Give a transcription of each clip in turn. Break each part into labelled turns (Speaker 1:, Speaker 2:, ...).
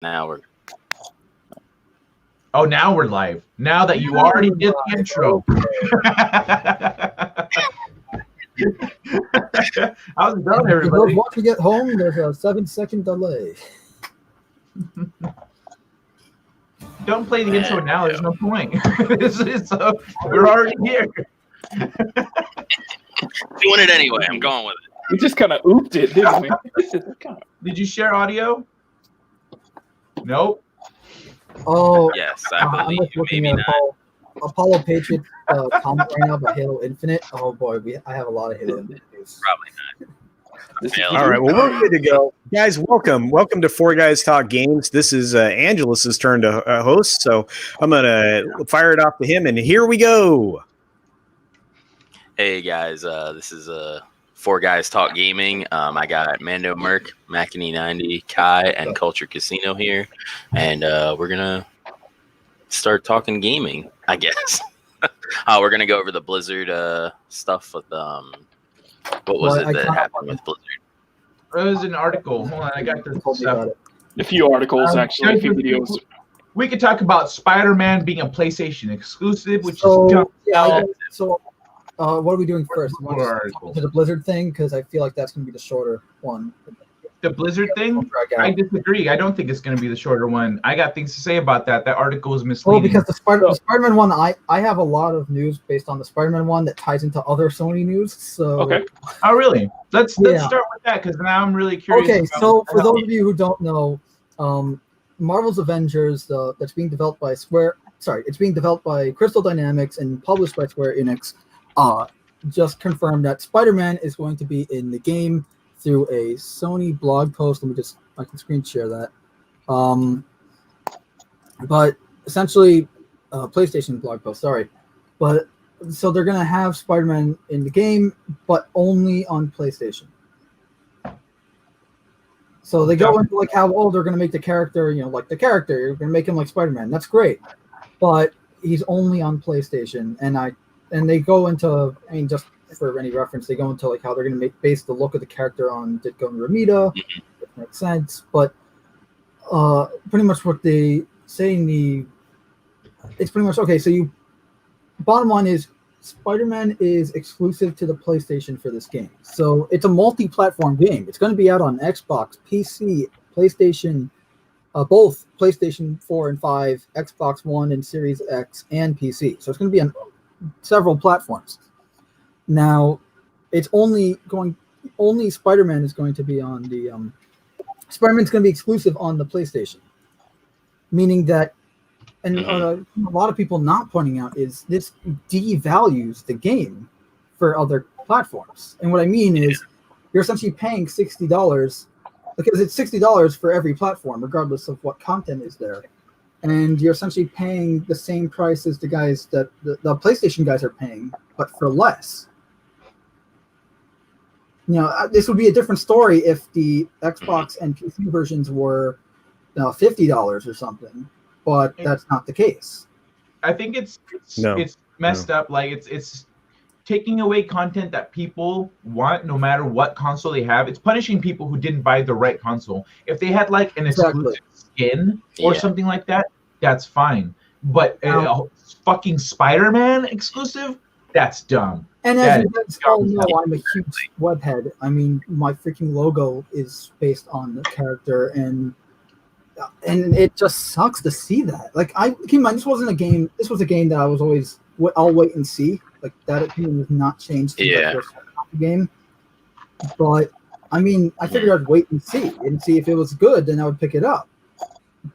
Speaker 1: Now we're.
Speaker 2: Oh, now we're live. Now that you already did the intro. How's it going, everybody?
Speaker 3: Once we get home, there's a 7-second delay.
Speaker 2: Don't play the intro now. There's no point. We're already here.
Speaker 1: Doing it anyway. I'm going with it.
Speaker 4: We just kind of ooped it, didn't we?
Speaker 2: Did you share audio? Nope.
Speaker 3: Oh,
Speaker 1: yes, I believe.
Speaker 3: I'm just looking at Apollo Patriot comment right now about Halo Infinite. Oh boy, I have a lot of Halo Infinite news.
Speaker 1: Probably not.
Speaker 5: All right, well, we're good to go. Guys, welcome. Welcome to Four Guys Talk Games. This is Angelous's turn to host, so I'm going to fire it off to him, and here we go.
Speaker 1: Hey, guys. This is Four Guys Talk Gaming. I got MandoMerc, Macany90, Kai, and Culture Casino here, and we're going to start talking gaming, I guess. We're going to go over the Blizzard stuff with what was it that happened with Blizzard?
Speaker 2: It was an article. Hold on, I got the stuff.
Speaker 4: A few articles, actually, a few videos.
Speaker 2: We could talk about Spider-Man being a PlayStation exclusive, which is
Speaker 3: so. What are we doing first? To the Blizzard thing, because I feel like that's going to be the shorter one.
Speaker 2: The Blizzard thing? I disagree. I don't think it's going to be the shorter one. I got things to say about that. That article is misleading.
Speaker 3: Well, because the Spider-Man one, I have a lot of news based on the Spider-Man one that ties into other Sony news. So
Speaker 4: okay.
Speaker 2: Oh, really? Let's start with that, because now I'm really curious.
Speaker 3: Okay, so for those of you who don't know, Marvel's Avengers, that's being developed by it's being developed by Crystal Dynamics and published by Square Enix. Just confirmed that Spider-Man is going to be in the game through a Sony blog post. I can screen share that. But essentially, PlayStation blog post, sorry. But so they're going to have Spider-Man in the game, but only on PlayStation. So they go into like how, they're going to make the character, like the character, you're going to make him like Spider-Man. That's great. But he's only on PlayStation, and they go into, just for any reference, they go into like how they're going to base the look of the character on Ditko and Ramita. It makes sense, but pretty much what they say it's pretty much okay. So bottom line is Spider-Man is exclusive to the PlayStation for this game. So it's a multi-platform game. It's going to be out on Xbox, PC, PlayStation, both PlayStation 4 and 5, Xbox One and Series X, and PC. So it's going to be on several platforms. Now, it's only Spider-Man is going to be on the Spider-Man's going to be exclusive on the PlayStation, meaning that, and a lot of people not pointing out is this devalues the game for other platforms. And what I mean is, you're essentially paying $60 because it's $60 for every platform, regardless of what content is there. And you're essentially paying the same price as the guys that the PlayStation guys are paying, but for less. This would be a different story if the Xbox and PC versions were $50 or something, but that's not the case.
Speaker 2: I think it's messed up. Like it's taking away content that people want, no matter what console they have. It's punishing people who didn't buy the right console. If they had like an exclusive skin or something like that, that's fine. But fucking Spider-Man exclusive, that's dumb.
Speaker 3: And as you guys all know, I'm a huge webhead. My freaking logo is based on the character, and it just sucks to see that. Like, keep in mind, this wasn't a game. This was a game that I was always, I'll wait and see. Like, that opinion has not changed since I first started the game. But I figured I'd wait and see if it was good, then I would pick it up.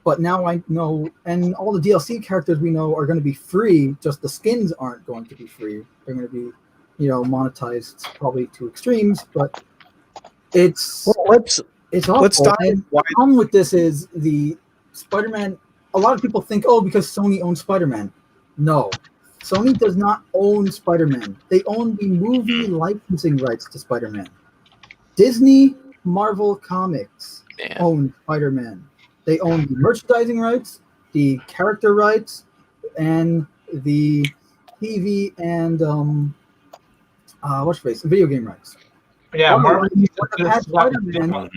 Speaker 3: But now I know, and all the DLC characters we know are going to be free. Just the skins aren't going to be free. They're going to be, monetized probably to extremes. But it's awful. And the problem with this is the Spider-Man. A lot of people think, because Sony owns Spider-Man. No, Sony does not own Spider-Man. They own the movie licensing rights to Spider-Man. Disney, Marvel Comics own Spider-Man. They own the merchandising rights, the character rights, and the TV and video game rights.
Speaker 2: Yeah, Marvel needs to
Speaker 3: would have had
Speaker 2: slap
Speaker 3: Spider-Man.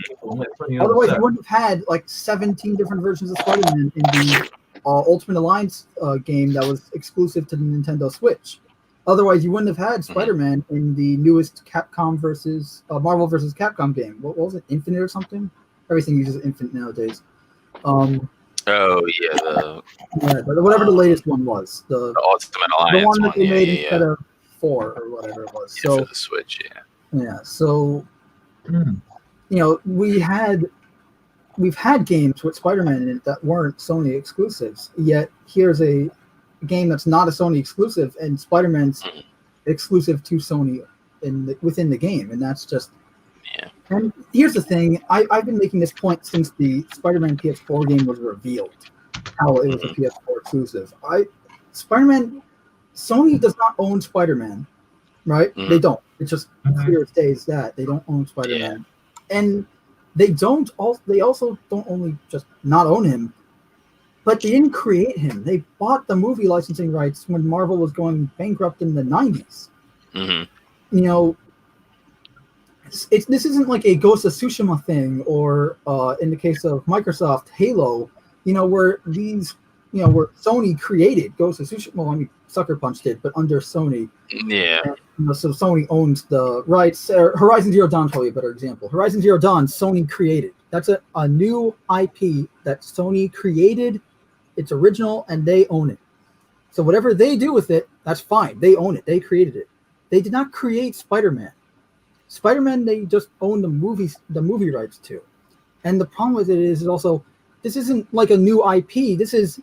Speaker 2: it.
Speaker 3: Otherwise, you wouldn't have had like 17 different versions of Spider-Man in the Ultimate Alliance game that was exclusive to the Nintendo Switch. Otherwise, you wouldn't have had Spider-Man in the newest Capcom versus Marvel versus Capcom game. What was it? Infinite or something? Everything uses Infinite nowadays.
Speaker 1: Yeah,
Speaker 3: but whatever the latest one was,
Speaker 1: the Ultimate Alliance
Speaker 3: the one that they made
Speaker 1: yeah.
Speaker 3: instead of 4 or whatever it was.
Speaker 1: Yeah, for the Switch,
Speaker 3: yeah. So we've had games with Spider-Man in it that weren't Sony exclusives. Yet here's a game that's not a Sony exclusive, and Spider-Man's exclusive to Sony within the game, and that's just.
Speaker 1: Yeah.
Speaker 3: And here's the thing: I've been making this point since the Spider-Man PS4 game was revealed, how it was a PS4 exclusive. Spider-Man, Sony does not own Spider-Man, right? They don't. It's just clear as day as that they don't own Spider-Man, and they also don't only just not own him, but they didn't create him. They bought the movie licensing rights when Marvel was going bankrupt in the 90s. This isn't like a Ghost of Tsushima thing, or in the case of Microsoft, Halo, where where Sony created Ghost of Tsushima. Well, I mean, Sucker Punch did, but under Sony.
Speaker 1: Yeah.
Speaker 3: And, so Sony owns the rights. Horizon Zero Dawn is probably a better example. Horizon Zero Dawn, Sony created. That's a new IP that Sony created. It's original, and they own it. So whatever they do with it, that's fine. They own it. They created it. They did not create Spider-Man. Spider-Man, they just own the movie rights to. And the problem with it is also, this isn't like a new IP. This is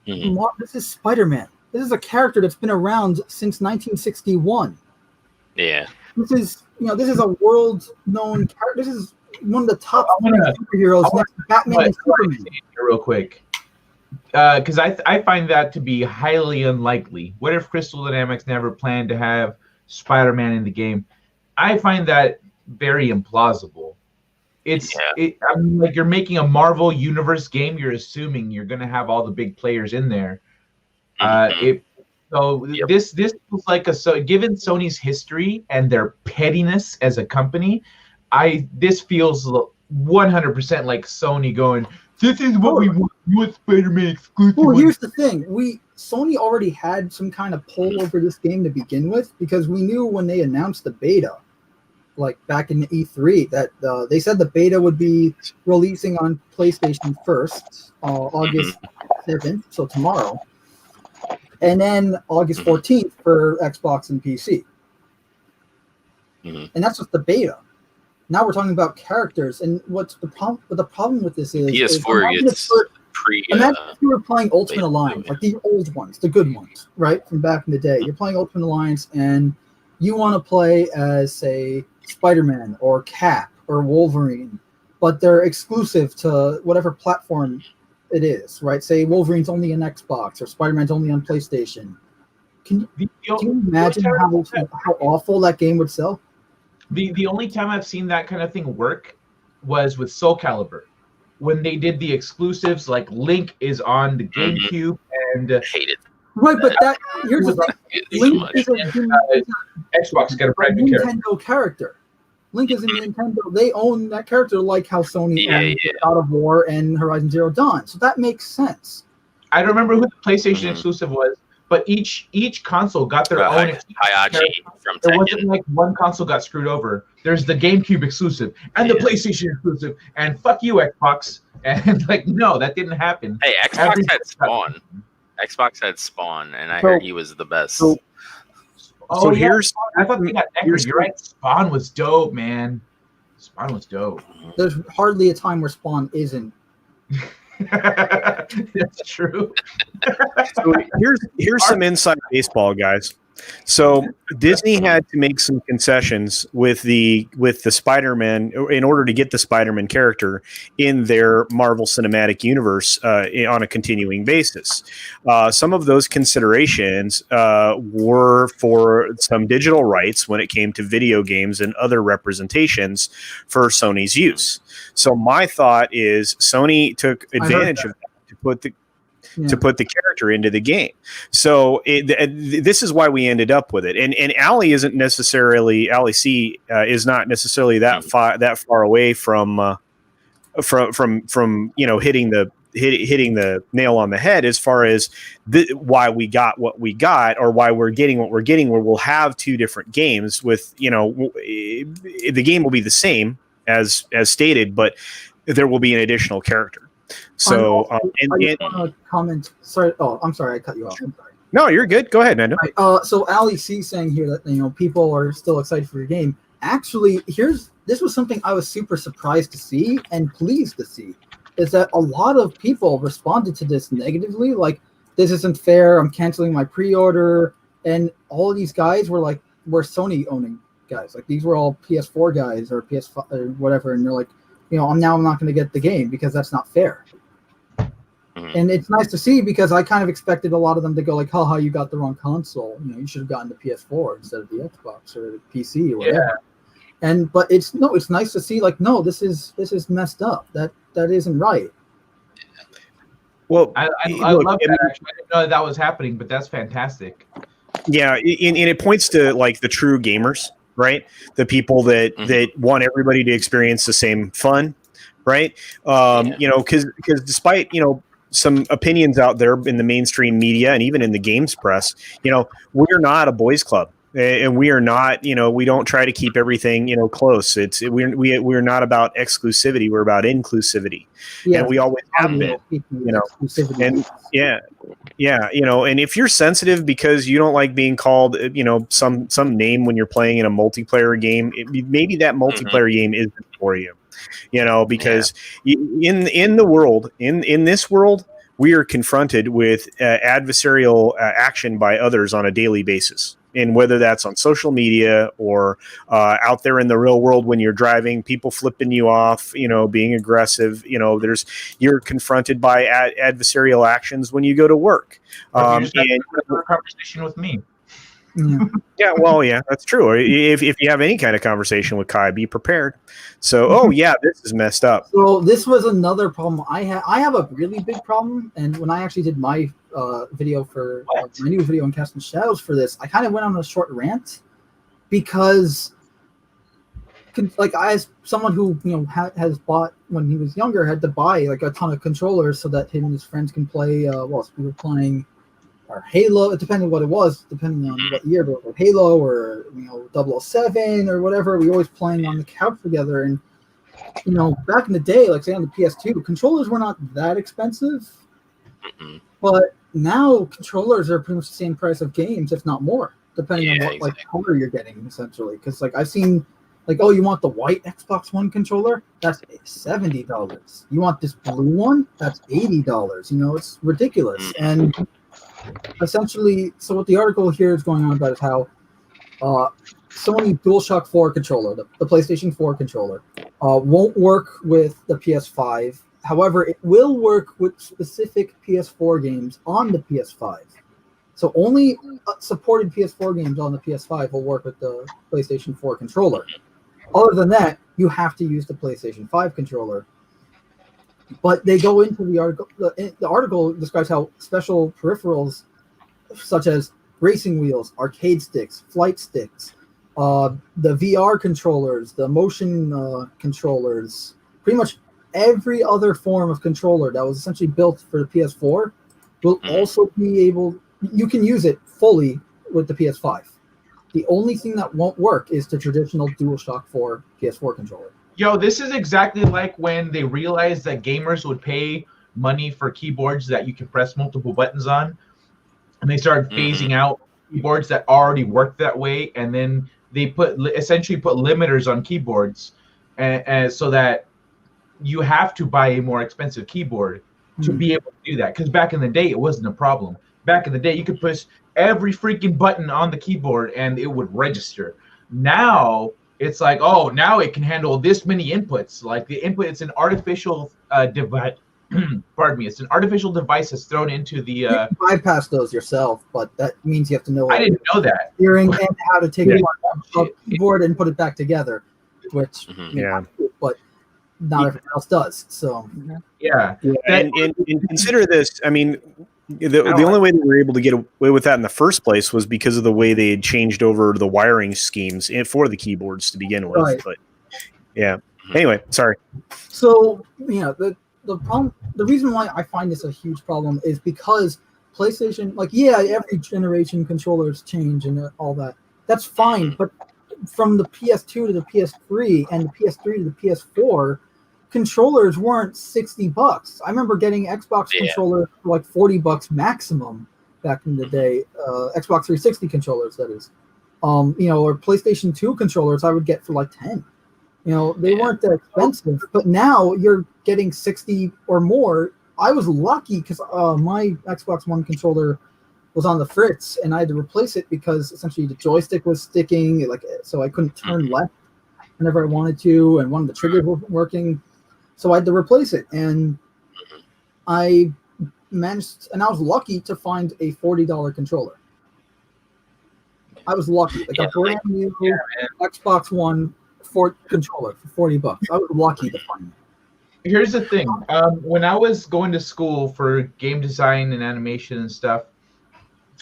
Speaker 3: Spider-Man. This is a character that's been around since 1961.
Speaker 1: Yeah.
Speaker 3: This is a world-known character. This is one of the top superheroes next to Batman and Superman.
Speaker 2: Real quick. Because I find that to be highly unlikely. What if Crystal Dynamics never planned to have Spider-Man in the game? I find that very implausible. I mean, like, you're making a Marvel Universe game. You're assuming you're going to have all the big players in there. This was like given Sony's history and their pettiness as a company, this feels 100% like Sony going, this is what we want. We want Spider-Man exclusive.
Speaker 3: Well, here's the thing: Sony already had some kind of pull over this game to begin with, because we knew when they announced the beta, like back in E3, that they said the beta would be releasing on PlayStation first, August 7th, so tomorrow, and then August 14th for Xbox and PC. And that's just the beta. Now we're talking about characters, and what's the problem? But the problem with this is
Speaker 1: PS4 gets
Speaker 3: imagine if you were playing Ultimate Alliance, like the old ones, the good ones, right, from back in the day. You're playing Ultimate Alliance, and you want to play as, say, Spider-Man or Cap or Wolverine, but they're exclusive to whatever platform it is, right? Say Wolverine's only on Xbox or Spider-Man's only on PlayStation. Can you imagine how awful that game would sell?
Speaker 2: The only time I've seen that kind of thing work was with Soul Calibur, when they did the exclusives, like Link is on the GameCube and
Speaker 1: hated.
Speaker 3: Right, but here's the thing: Link is
Speaker 2: Xbox got a brand new
Speaker 3: Nintendo character. Link is a Nintendo. They own that character, like how Sony owns God of War and Horizon Zero Dawn. So that makes sense.
Speaker 2: I don't remember who the PlayStation exclusive was, but each console got their own.
Speaker 1: Hayachi from
Speaker 2: Tekken. It wasn't like one console got screwed over. There's the GameCube exclusive and the PlayStation exclusive, and fuck you, Xbox. And like, no, that didn't happen.
Speaker 1: Hey, Xbox had Spawn. Xbox had Spawn, and I heard he was the best.
Speaker 2: I thought they got Eckers. You're right. Spawn was dope, man. Spawn was dope.
Speaker 3: There's hardly a time where Spawn isn't.
Speaker 2: That's true.
Speaker 5: So here's some inside baseball, guys. So Disney had to make some concessions with the Spider-Man in order to get the Spider-Man character in their Marvel Cinematic Universe on a continuing basis. Some of those considerations were for some digital rights when it came to video games and other representations for Sony's use. So my thought is Sony took advantage of that to put the to put the character into the game. So this is why we ended up with it. And Ali isn't necessarily, Ali C is not necessarily that far away from hitting the nail on the head as far as why we got what we got, or why we're getting what we're getting, where we'll have two different games with, the game will be the same as stated, but there will be an additional character. So,
Speaker 3: I just want to comment. Sorry. Oh, I'm sorry. I cut you off. I'm sorry.
Speaker 5: No, you're good. Go ahead, Mando.
Speaker 3: Right. So Ali C saying here that people are still excited for your game. Actually, this was something I was super surprised to see and pleased to see, is that a lot of people responded to this negatively. Like, this isn't fair. I'm canceling my pre-order. And all of these guys were Sony owning guys. Like, these were all PS4 guys or PS5 or whatever. And they're like, I'm not going to get the game because that's not fair. And it's nice to see, because I kind of expected a lot of them to go like, haha, you got the wrong console. You should have gotten the PS4 instead of the Xbox or the PC or whatever. Yeah. But it's nice to see, like, no, this is messed up. That isn't right.
Speaker 5: Well,
Speaker 2: I love that. Actually, I didn't know that was happening, but that's fantastic.
Speaker 5: Yeah, and it points to like the true gamers, right? The people that want everybody to experience the same fun, right? Because despite some opinions out there in the mainstream media and even in the games press, we're not a boys club. And we are not, we don't try to keep everything, close. We're not about exclusivity. We're about inclusivity, and we always have been, and and if you're sensitive because you don't like being called, some name when you're playing in a multiplayer game, maybe that multiplayer game isn't for you, because in the world, in this world, we are confronted with adversarial action by others on a daily basis. And whether that's on social media or out there in the real world when you're driving, people flipping you off, being aggressive, you're confronted by adversarial actions when you go to work.
Speaker 2: And a conversation with me.
Speaker 5: Yeah, well, yeah, that's true. If you have any kind of conversation with Kai, be prepared. So, this is messed up.
Speaker 3: So this was another problem I have a really big problem, and when I actually did my video for my new video on Casting Shadows for this, I kind of went on a short rant because, like, as someone who has bought when he was younger, had to buy like a ton of controllers so that him and his friends can play. We were playing. Or Halo, depending on what it was, depending on what year, but Halo or 007 or whatever, we always playing on the couch together. And back in the day, like say on the PS2, controllers were not that expensive, but now controllers are pretty much the same price of games, if not more, depending on what color you're getting, essentially. Because like I've seen, like, oh, you want the white Xbox One controller? That's $70. You want this blue one? That's $80. It's ridiculous. And essentially, so what the article here is going on about is how Sony DualShock 4 controller, the PlayStation 4 controller, won't work with the PS5. However, it will work with specific PS4 games on the PS5. So only supported PS4 games on the PS5 will work with the PlayStation 4 controller. Other than that, you have to use the PlayStation 5 controller. But they go into the article. The article describes how special peripherals, such as racing wheels, arcade sticks, flight sticks, the VR controllers, the motion controllers, pretty much every other form of controller that was essentially built for the PS4 will also be able. You can use it fully with the PS5. The only thing that won't work is the traditional DualShock 4 PS4 controller.
Speaker 2: Yo, this is exactly like when they realized that gamers would pay money for keyboards that you can press multiple buttons on, and they started phasing out keyboards that already work that way, and then they essentially put limiters on keyboards, and so that you have to buy a more expensive keyboard to be able to do that. Because back in the day, it wasn't a problem. Back in the day, you could push every freaking button on the keyboard and it would register. Now it's like, oh, now it can handle this many inputs. Like the input, it's an artificial device. Pardon me. It's an artificial device that's thrown into the.
Speaker 3: You can bypass those yourself, but that means you have to know.
Speaker 2: I didn't know that.
Speaker 3: Steering and how to take a keyboard and put it back together, which but not everyone else does. So
Speaker 5: and consider this. I mean, the only way that we were able to get away with that in the first place was because of the way they had changed over the wiring schemes for the keyboards to begin with.
Speaker 3: Right.
Speaker 5: But yeah. Anyway, sorry.
Speaker 3: So the problem, the reason why I find this a huge problem is because PlayStation, every generation controllers change and all that. That's fine, but from the PS2 to the PS3 and the PS3 to the PS4, controllers weren't $60. I remember getting Xbox controllers for like $40 maximum back in the day. Xbox 360 controllers, that is. Or PlayStation 2 controllers I would get for like 10. They weren't that expensive, but now you're getting 60 or more. I was lucky because my Xbox One controller was on the fritz, and I had to replace it because essentially the joystick was sticking, so I couldn't turn left whenever I wanted to, and one of the triggers wasn't working, so I had to replace it. And I managed, and I was lucky to find a $40 controller. I was lucky, a brand new Xbox One controller for $40. I was lucky to find it.
Speaker 2: Here's the thing. When I was going to school for game design and animation and stuff,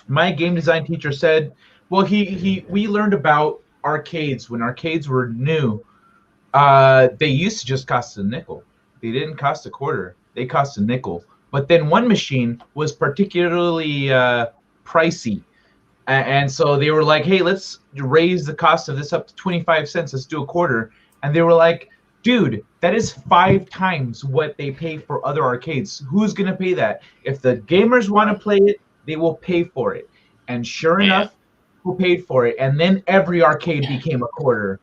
Speaker 2: my game design teacher said, well, we learned about arcades when arcades were new. They used to just cost a nickel. They didn't cost a quarter. They cost a nickel. But then one machine was particularly pricey. And so they were like, hey, let's raise the cost of this up to 25 cents. Let's do a quarter. And they were like, dude, that is 5 times what they pay for other arcades. Who's going to pay that? If the gamers want to play it, they will pay for it. And sure enough, who paid for it? And then every arcade became a quarter.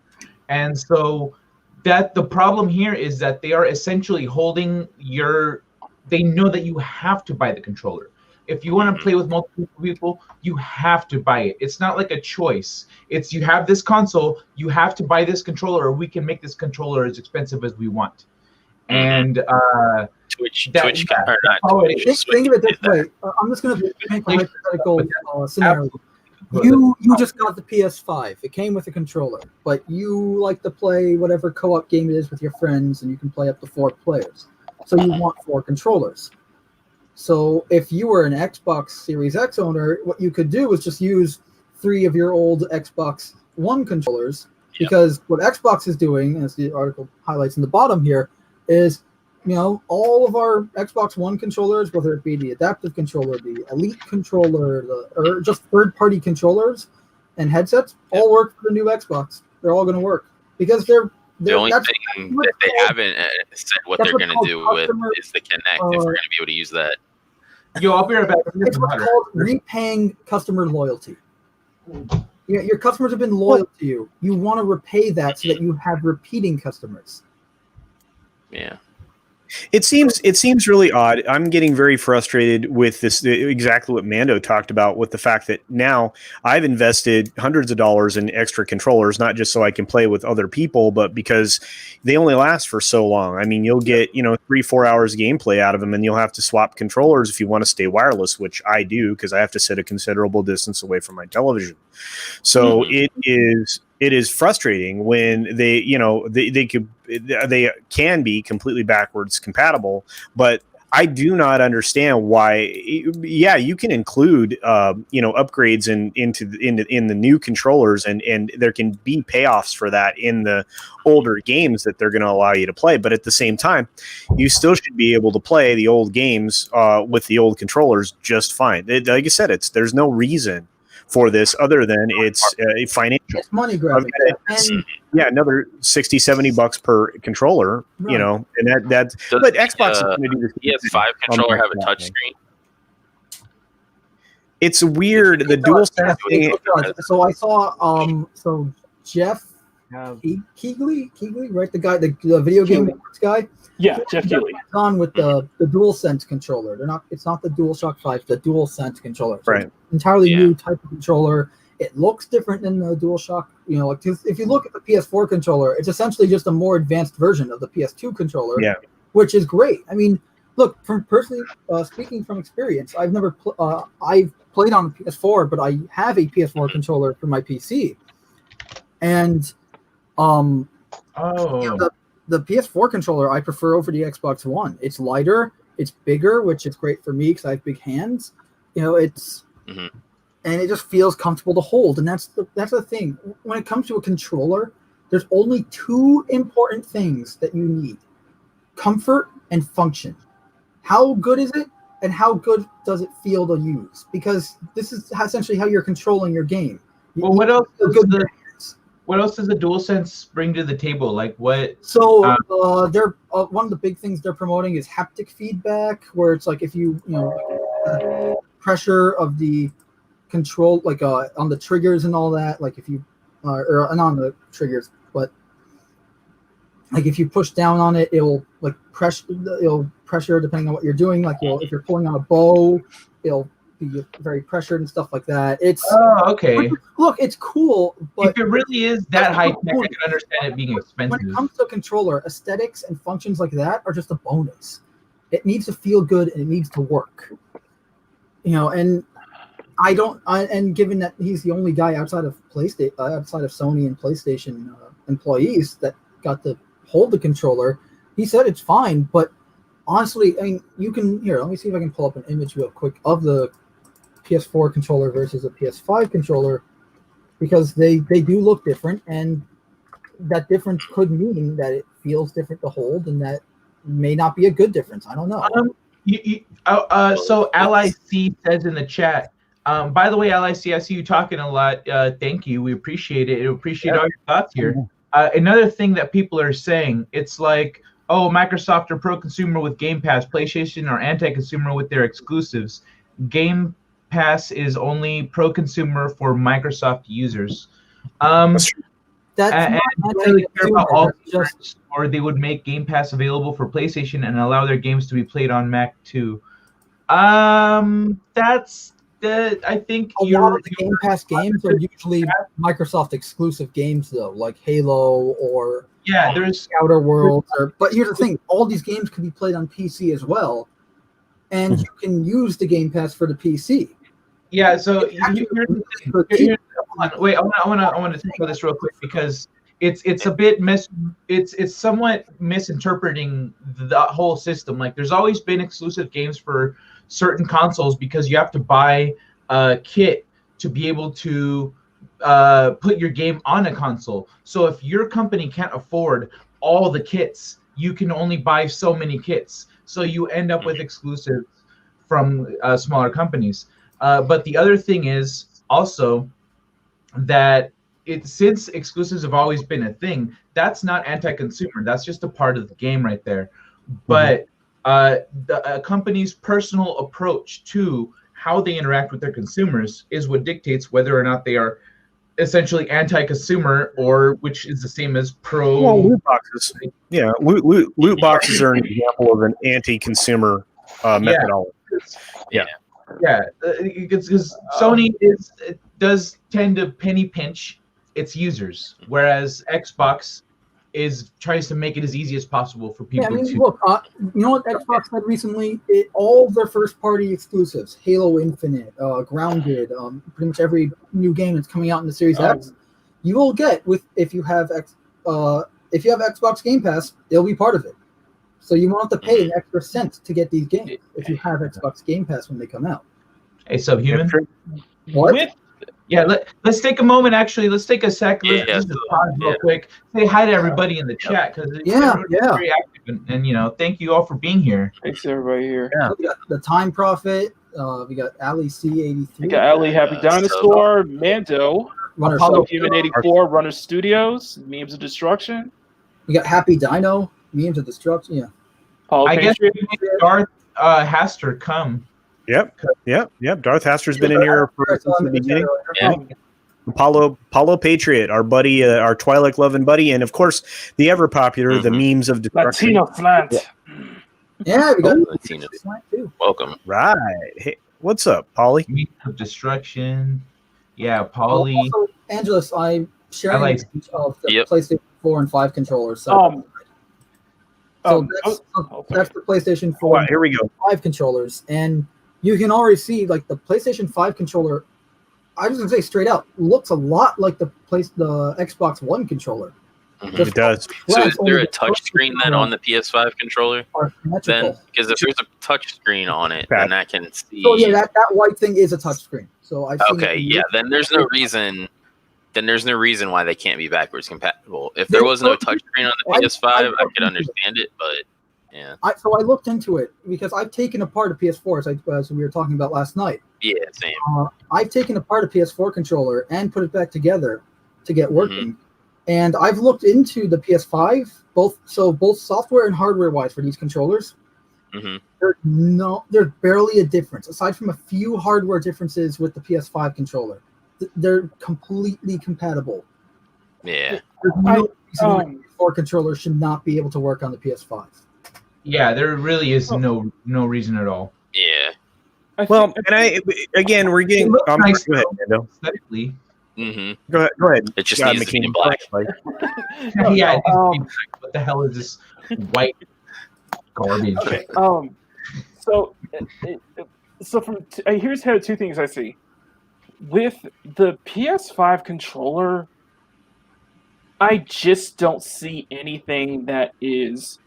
Speaker 2: And so the problem here is that they are essentially holding they know that you have to buy the controller. If you want to play with multiple people, you have to buy it. It's not like a choice. It's you have this console, you have to buy this controller, or we can make this controller as expensive as we want. And
Speaker 1: Twitch.
Speaker 3: Think of it this way. I'm just going to make a hypothetical scenario. You just got the PS5. It came with a controller, but you like to play whatever co-op game it is with your friends, and you can play up to 4 players. So you want 4 controllers. So if you were an Xbox Series X owner, what you could do is just use 3 of your old Xbox One controllers, because what Xbox is doing, as the article highlights in the bottom here, is all of our Xbox One controllers, whether it be the adaptive controller, the Elite controller, or just third-party controllers and headsets, all work for the new Xbox. They're all going to work because they're
Speaker 1: the only thing that they haven't said what they're going to do with is the Kinect. If we're going to be able to use that.
Speaker 2: Yo, I'll be right back.
Speaker 3: It's what's called repaying customer loyalty. Your customers have been loyal to you. You want to repay that so that you have repeating customers.
Speaker 1: Yeah.
Speaker 5: It seems really odd. I'm getting very frustrated with this, exactly what Mando talked about, with the fact that now I've invested hundreds of dollars in extra controllers, not just so I can play with other people, but because they only last for so long. I mean, you'll get 3-4 hours of gameplay out of them, and you'll have to swap controllers if you want to stay wireless, which I do because I have to sit a considerable distance away from my television. So it is frustrating when they can be completely backwards compatible, but I do not understand why. Yeah, you can include upgrades in the new controllers, and there can be payoffs for that in the older games that they're going to allow you to play. But at the same time, you still should be able to play the old games with the old controllers just fine. Like I said, there's no reason for this other than it's financial.
Speaker 3: It's money grabbing.
Speaker 5: Another $60-$70 per controller,
Speaker 3: right.
Speaker 5: And that's. But Xbox is going to do this.
Speaker 1: PS5 controller have a touchscreen?
Speaker 5: It's weird. The dual sense thing.
Speaker 3: So I saw Jeff Keighley, right? The guy, the video game guy.
Speaker 4: Yeah, Jeff Keighley.
Speaker 3: On with the DualSense controller. It's not the DualShock 5, it's the DualSense controller. So
Speaker 5: right.
Speaker 3: Entirely new type of controller. It looks different than the DualShock. If you look at the PS4 controller, it's essentially just a more advanced version of the PS2 controller, which is great. I mean, look, from personally speaking from experience, I've never I've played on the PS4, but I have a PS4 controller for my PC, and the the PS4 controller I prefer over the Xbox One. It's lighter, it's bigger, which is great for me because I have big hands. It's and it just feels comfortable to hold. And that's the thing. When it comes to a controller, there's only two important things that you need: comfort and function. How good is it, and how good does it feel to use? Because this is essentially how you're controlling your game.
Speaker 2: Well, what else does the DualSense bring to the table? Like what?
Speaker 3: So they're one of the big things they're promoting is haptic feedback, where it's like if you pressure of the control, like on the triggers and all that, like if you or not on the triggers, but like if you push down on it, it'll pressure depending on what you're doing. Like if you're pulling on a bow, it'll be very pressured and stuff like that. It's
Speaker 2: okay.
Speaker 3: Look, it's cool, but
Speaker 2: if it really is that high tech, I can understand it being expensive.
Speaker 3: When it comes to a controller, aesthetics and functions like that are just a bonus. It needs to feel good and it needs to work. And and given that he's the only guy outside of PlayStation, outside of Sony and PlayStation employees that got to hold the controller, he said it's fine. But honestly, I mean, you can let me see if I can pull up an image real quick of the PS4 controller versus a PS5 controller, because they do look different, and that difference could mean that it feels different to hold, and that may not be a good difference. I don't know.
Speaker 2: So LIC says in the chat. By the way, LIC, I see you talking a lot. Thank you. We appreciate it. We appreciate all your thoughts here. Another thing that people are saying, it's like, oh, Microsoft are pro-consumer with Game Pass. PlayStation are anti-consumer with their exclusives. Game Pass is only pro-consumer for Microsoft users. That's and not really care about all just, or they would make Game Pass available for PlayStation and allow their games to be played on Mac too. That's I think
Speaker 3: a lot of the Game Pass games are usually Microsoft exclusive games, though, like Halo or
Speaker 2: there's
Speaker 3: Outer Worlds. But here's the thing: all these games can be played on PC as well, and you can use the Game Pass for the PC.
Speaker 2: Yeah. So wait, I want to talk about this real quick because it's a bit it's somewhat misinterpreting the whole system. Like, there's always been exclusive games for certain consoles because you have to buy a kit to be able to put your game on a console. So if your company can't afford all the kits, you can only buy so many kits. So you end up with exclusives from smaller companies. But the other thing is also that since exclusives have always been a thing, that's not anti-consumer. That's just a part of the game right there. But the company's personal approach to how they interact with their consumers is what dictates whether or not they are essentially anti-consumer, or which is the same as pro.
Speaker 5: Well, loot boxes. Yeah, loot boxes are an example of an anti-consumer methodology.
Speaker 2: Yeah, because Sony does tend to penny pinch its users, whereas Xbox tries to make it as easy as possible for people to.
Speaker 3: Look, you know what Xbox said recently? All of their first-party exclusives, Halo Infinite, Grounded, pretty much every new game that's coming out in the Series X, you will get if you have Xbox Game Pass, it'll be part of it. So you won't have to pay an extra cent to get these games if you have Xbox Game Pass when they come out.
Speaker 2: Hey, Subhuman.
Speaker 3: What?
Speaker 2: Yeah, let's take a moment. Actually, let's take a sec. Let's just pause real quick. Say hi to everybody in the chat because very active, and thank you all for being here.
Speaker 4: Thanks everybody here.
Speaker 3: Yeah. So we got the Time Prophet. We got Ali C83.
Speaker 4: We got Ali Happy Dinosaur, Mando, Apollo Human 84, Runner Studios, Memes of Destruction.
Speaker 3: We got Happy Dino, Memes of Destruction. Yeah.
Speaker 2: I guess Darth has to come.
Speaker 5: Yep. Darth Haster's been in here since the beginning. Yeah. Apollo Patriot, our buddy, our Twilight loving buddy, and of course the ever popular the Memes of Destruction.
Speaker 4: Latino Flat.
Speaker 3: Yeah, we got
Speaker 1: Latino too. Welcome.
Speaker 5: Right. Hey, what's up, Polly?
Speaker 2: Memes of Destruction. Yeah, Polly.
Speaker 3: Also, Angelus, I'm sharing each of the PlayStation 4 and 5 controllers. That's the PlayStation 4
Speaker 5: here we go.
Speaker 3: 5 controllers, and you can already see like the PlayStation 5 controller. I was gonna say straight out looks a lot like the Xbox One controller.
Speaker 5: It does.
Speaker 1: So is there a touch screen then on the PS5 controller? Then, because if there's a touch screen on it, then that can see.
Speaker 3: So yeah, that white thing is a touch screen. So I've seen
Speaker 1: okay, yeah. Then there's no reason. Then there's no reason why they can't be backwards compatible. If there was no touch screen on the PS5, I could understand it, but yeah.
Speaker 3: So I looked into it because I've taken apart a PS4 as we were talking about last night.
Speaker 1: Yeah, same.
Speaker 3: I've taken apart a PS4 controller and put it back together to get working. And I've looked into the PS5, both software and hardware wise for these controllers. There's barely a difference aside from a few hardware differences with the PS5 controller. They're completely compatible.
Speaker 1: Yeah.
Speaker 3: There's no reason why PS4 controllers should not be able to work on the PS5.
Speaker 2: Yeah, there really is no reason at all.
Speaker 1: Yeah.
Speaker 5: Well, and we're getting.
Speaker 2: Nice
Speaker 5: go ahead, Mando.
Speaker 2: Aesthetically.
Speaker 5: Go ahead.
Speaker 1: It just needs to be in black.
Speaker 2: Yeah. What the hell is this white garbage?
Speaker 4: Okay. Here's how two things I see. With the PS5 controller, I just don't see anything that is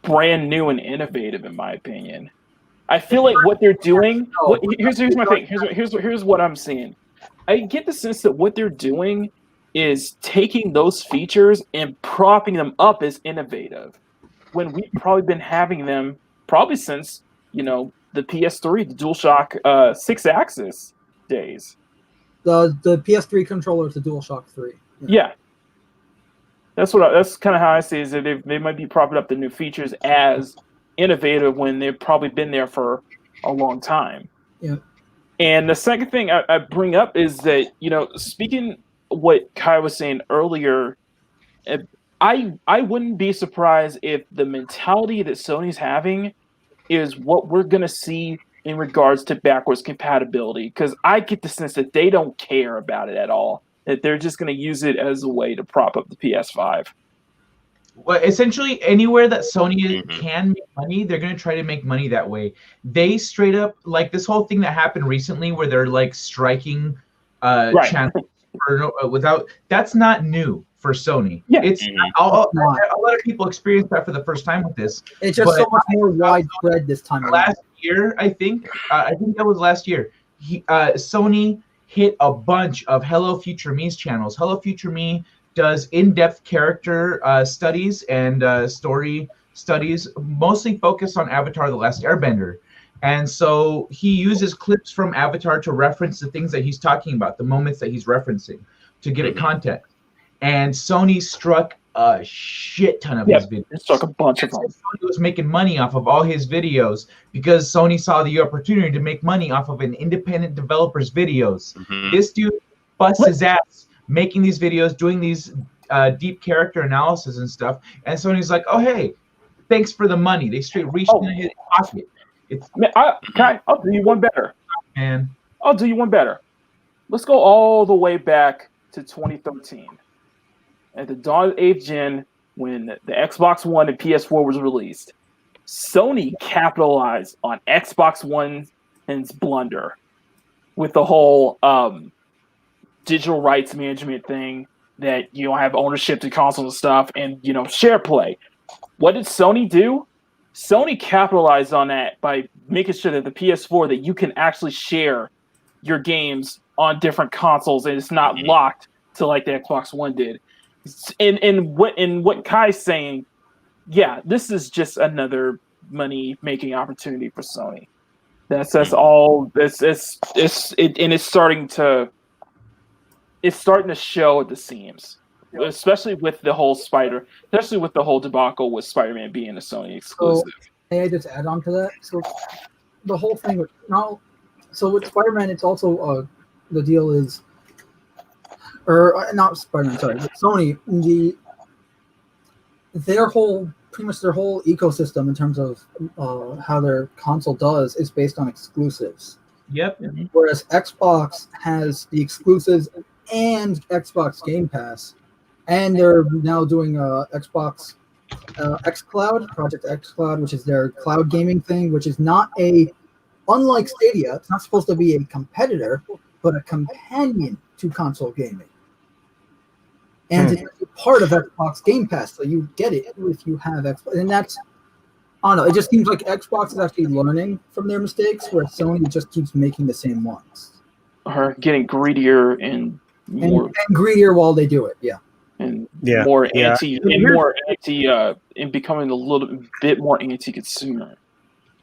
Speaker 4: brand new and innovative, in my opinion. I feel like what they're doing. Here's my thing. Here's what I'm seeing. I get the sense that what they're doing is taking those features and propping them up as innovative, when we've probably been having them since the PS3, the DualShock 6-axis days.
Speaker 3: The PS3 controller is the DualShock 3.
Speaker 4: Yeah. That's kind of how I see it, is that they might be propping up the new features as innovative when they've probably been there for a long time.
Speaker 3: Yeah.
Speaker 4: And the second thing I bring up is that, speaking what Kai was saying earlier, I wouldn't be surprised if the mentality that Sony's having is what we're going to see in regards to backwards compatibility, because I get the sense that they don't care about it at all, that they're just going to use it as a way to prop up the PS5.
Speaker 2: Well, essentially, anywhere that Sony can make money, they're going to try to make money that way. They straight up, like this whole thing that happened recently where they're like striking channels that's not new for Sony.
Speaker 4: Yeah.
Speaker 2: It's a lot of people experience that for the first time with this.
Speaker 3: It's just so much more widespread this time around.
Speaker 2: Last year, I think that was last year. Sony hit a bunch of Hello Future Me's channels. Hello Future Me does in-depth character studies and story studies, mostly focused on Avatar: The Last Airbender. And so he uses clips from Avatar to reference the things that he's talking about, the moments that he's referencing, to give it content. And Sony struck a shit ton of his videos.
Speaker 4: It struck a bunch of them.
Speaker 2: Sony was making money off of all his videos because Sony saw the opportunity to make money off of an independent developer's videos. This dude busts his ass making these videos, doing these deep character analysis and stuff. And Sony's like, oh, hey, thanks for the money. They straight reached into his pocket.
Speaker 4: I'll do you one better.
Speaker 2: Man.
Speaker 4: I'll do you one better. Let's go all the way back to 2013. At the dawn of the 8th gen, when the Xbox One and PS4 was released, Sony capitalized on Xbox One's blunder with the whole digital rights management thing, that you don't have ownership to consoles and stuff, and share play. What did Sony do? Sony capitalized on that by making sure that the PS4, that you can actually share your games on different consoles and it's not locked to like the Xbox One did. And what Kai's saying, yeah, this is just another money making opportunity for Sony. That's all. It's starting to show at the seams. Especially with the whole debacle with Spider-Man being a Sony exclusive.
Speaker 3: So, may I just add on to that? So the whole thing with Spider-Man, it's also the deal is, or not Spider-Man, sorry, but Sony, their whole ecosystem in terms of how their console does is based on exclusives.
Speaker 2: Yep.
Speaker 3: Whereas Xbox has the exclusives and Xbox Game Pass. And they're now doing Xbox xCloud, Project xCloud, which is their cloud gaming thing, which is unlike Stadia, it's not supposed to be a competitor, but a companion to console gaming. And it's part of Xbox Game Pass, so you get it if you have Xbox. And that's, I don't know, it just seems like Xbox is actually learning from their mistakes, where Sony just keeps making the same ones.
Speaker 4: Or getting greedier and more
Speaker 3: and greedier while they do it,
Speaker 4: and more anti and becoming a little bit more anti-consumer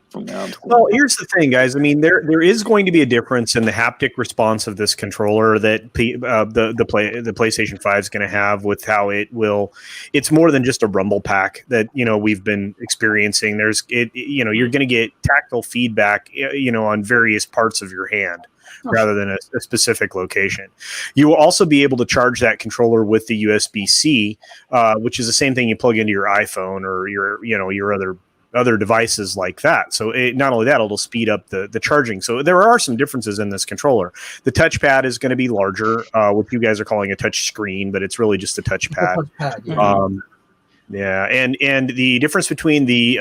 Speaker 4: from now.
Speaker 5: Well, here's the thing, guys. I mean, there is going to be a difference in the haptic response of this controller that the PlayStation 5 is going to have with how it will. It's more than just a rumble pack that we've been experiencing. You're going to get tactile feedback, on various parts of your hand, rather than a specific location. You will also be able to charge that controller with the USB-C, which is the same thing you plug into your iPhone or your other devices like that. So not only that, it'll speed up the charging. So there are some differences in this controller. The touchpad is going to be larger, what you guys are calling a touch screen, but it's really just a touchpad. And the difference between the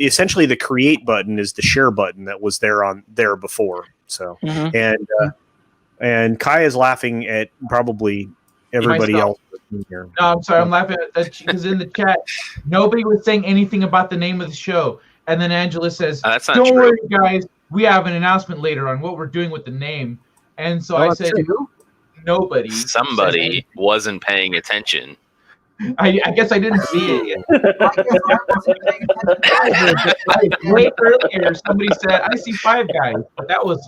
Speaker 5: essentially the create button is the share button that was there before. So and Kai is laughing at probably everybody else here.
Speaker 2: No, I'm sorry, I'm laughing at that because in the chat nobody was saying anything about the name of the show, and then Angela says,
Speaker 1: that's not
Speaker 2: "Don't
Speaker 1: true.
Speaker 2: worry, guys, we have an announcement later on what we're doing with the name." And so I said, "Nobody,
Speaker 1: somebody wasn't paying attention."
Speaker 2: I guess I didn't see it. Way earlier, somebody said, "I see Five Guys," but that was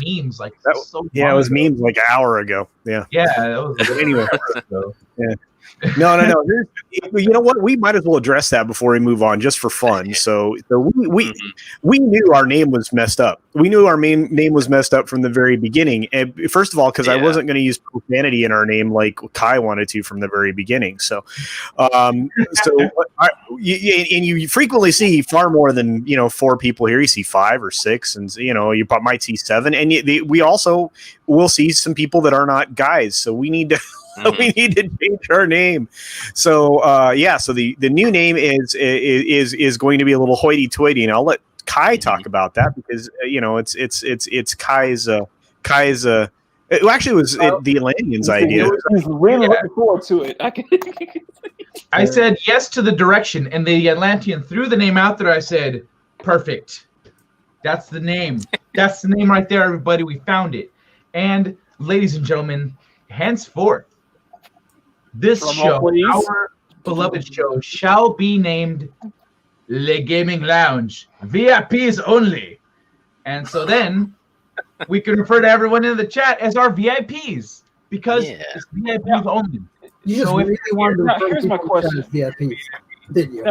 Speaker 2: memes. Like
Speaker 5: it was memes like an hour ago. Yeah,
Speaker 2: that was
Speaker 5: anyway. Yeah. No. You know what? We might as well address that before we move on, just for fun. So we knew our name was messed up. We knew our name was messed up from the very beginning. And first of all, because I wasn't going to use profanity in our name like Kai wanted to from the very beginning. So, you frequently see far more than 4 people here. You see 5 or 6, and you might see 7. And we also will see some people that are not guys. So we need to. We need to change our name. So so the new name is going to be a little hoity-toity, and I'll let Kai talk about that because it's Kai's it actually was the Atlantean's idea.
Speaker 4: He's really looking forward to it.
Speaker 2: I said yes to the direction, and the Atlantean threw the name out there. I said, "Perfect. That's the name. That's the name right there, everybody. We found it." And ladies and gentlemen, henceforth, this show, our beloved show, shall be named Le Gaming Lounge, VIPs only. And so then we can refer to everyone in the chat as our VIPs because it's VIPs only.
Speaker 3: You just really wanted to refer
Speaker 4: here's my question.
Speaker 3: VIPs, didn't you?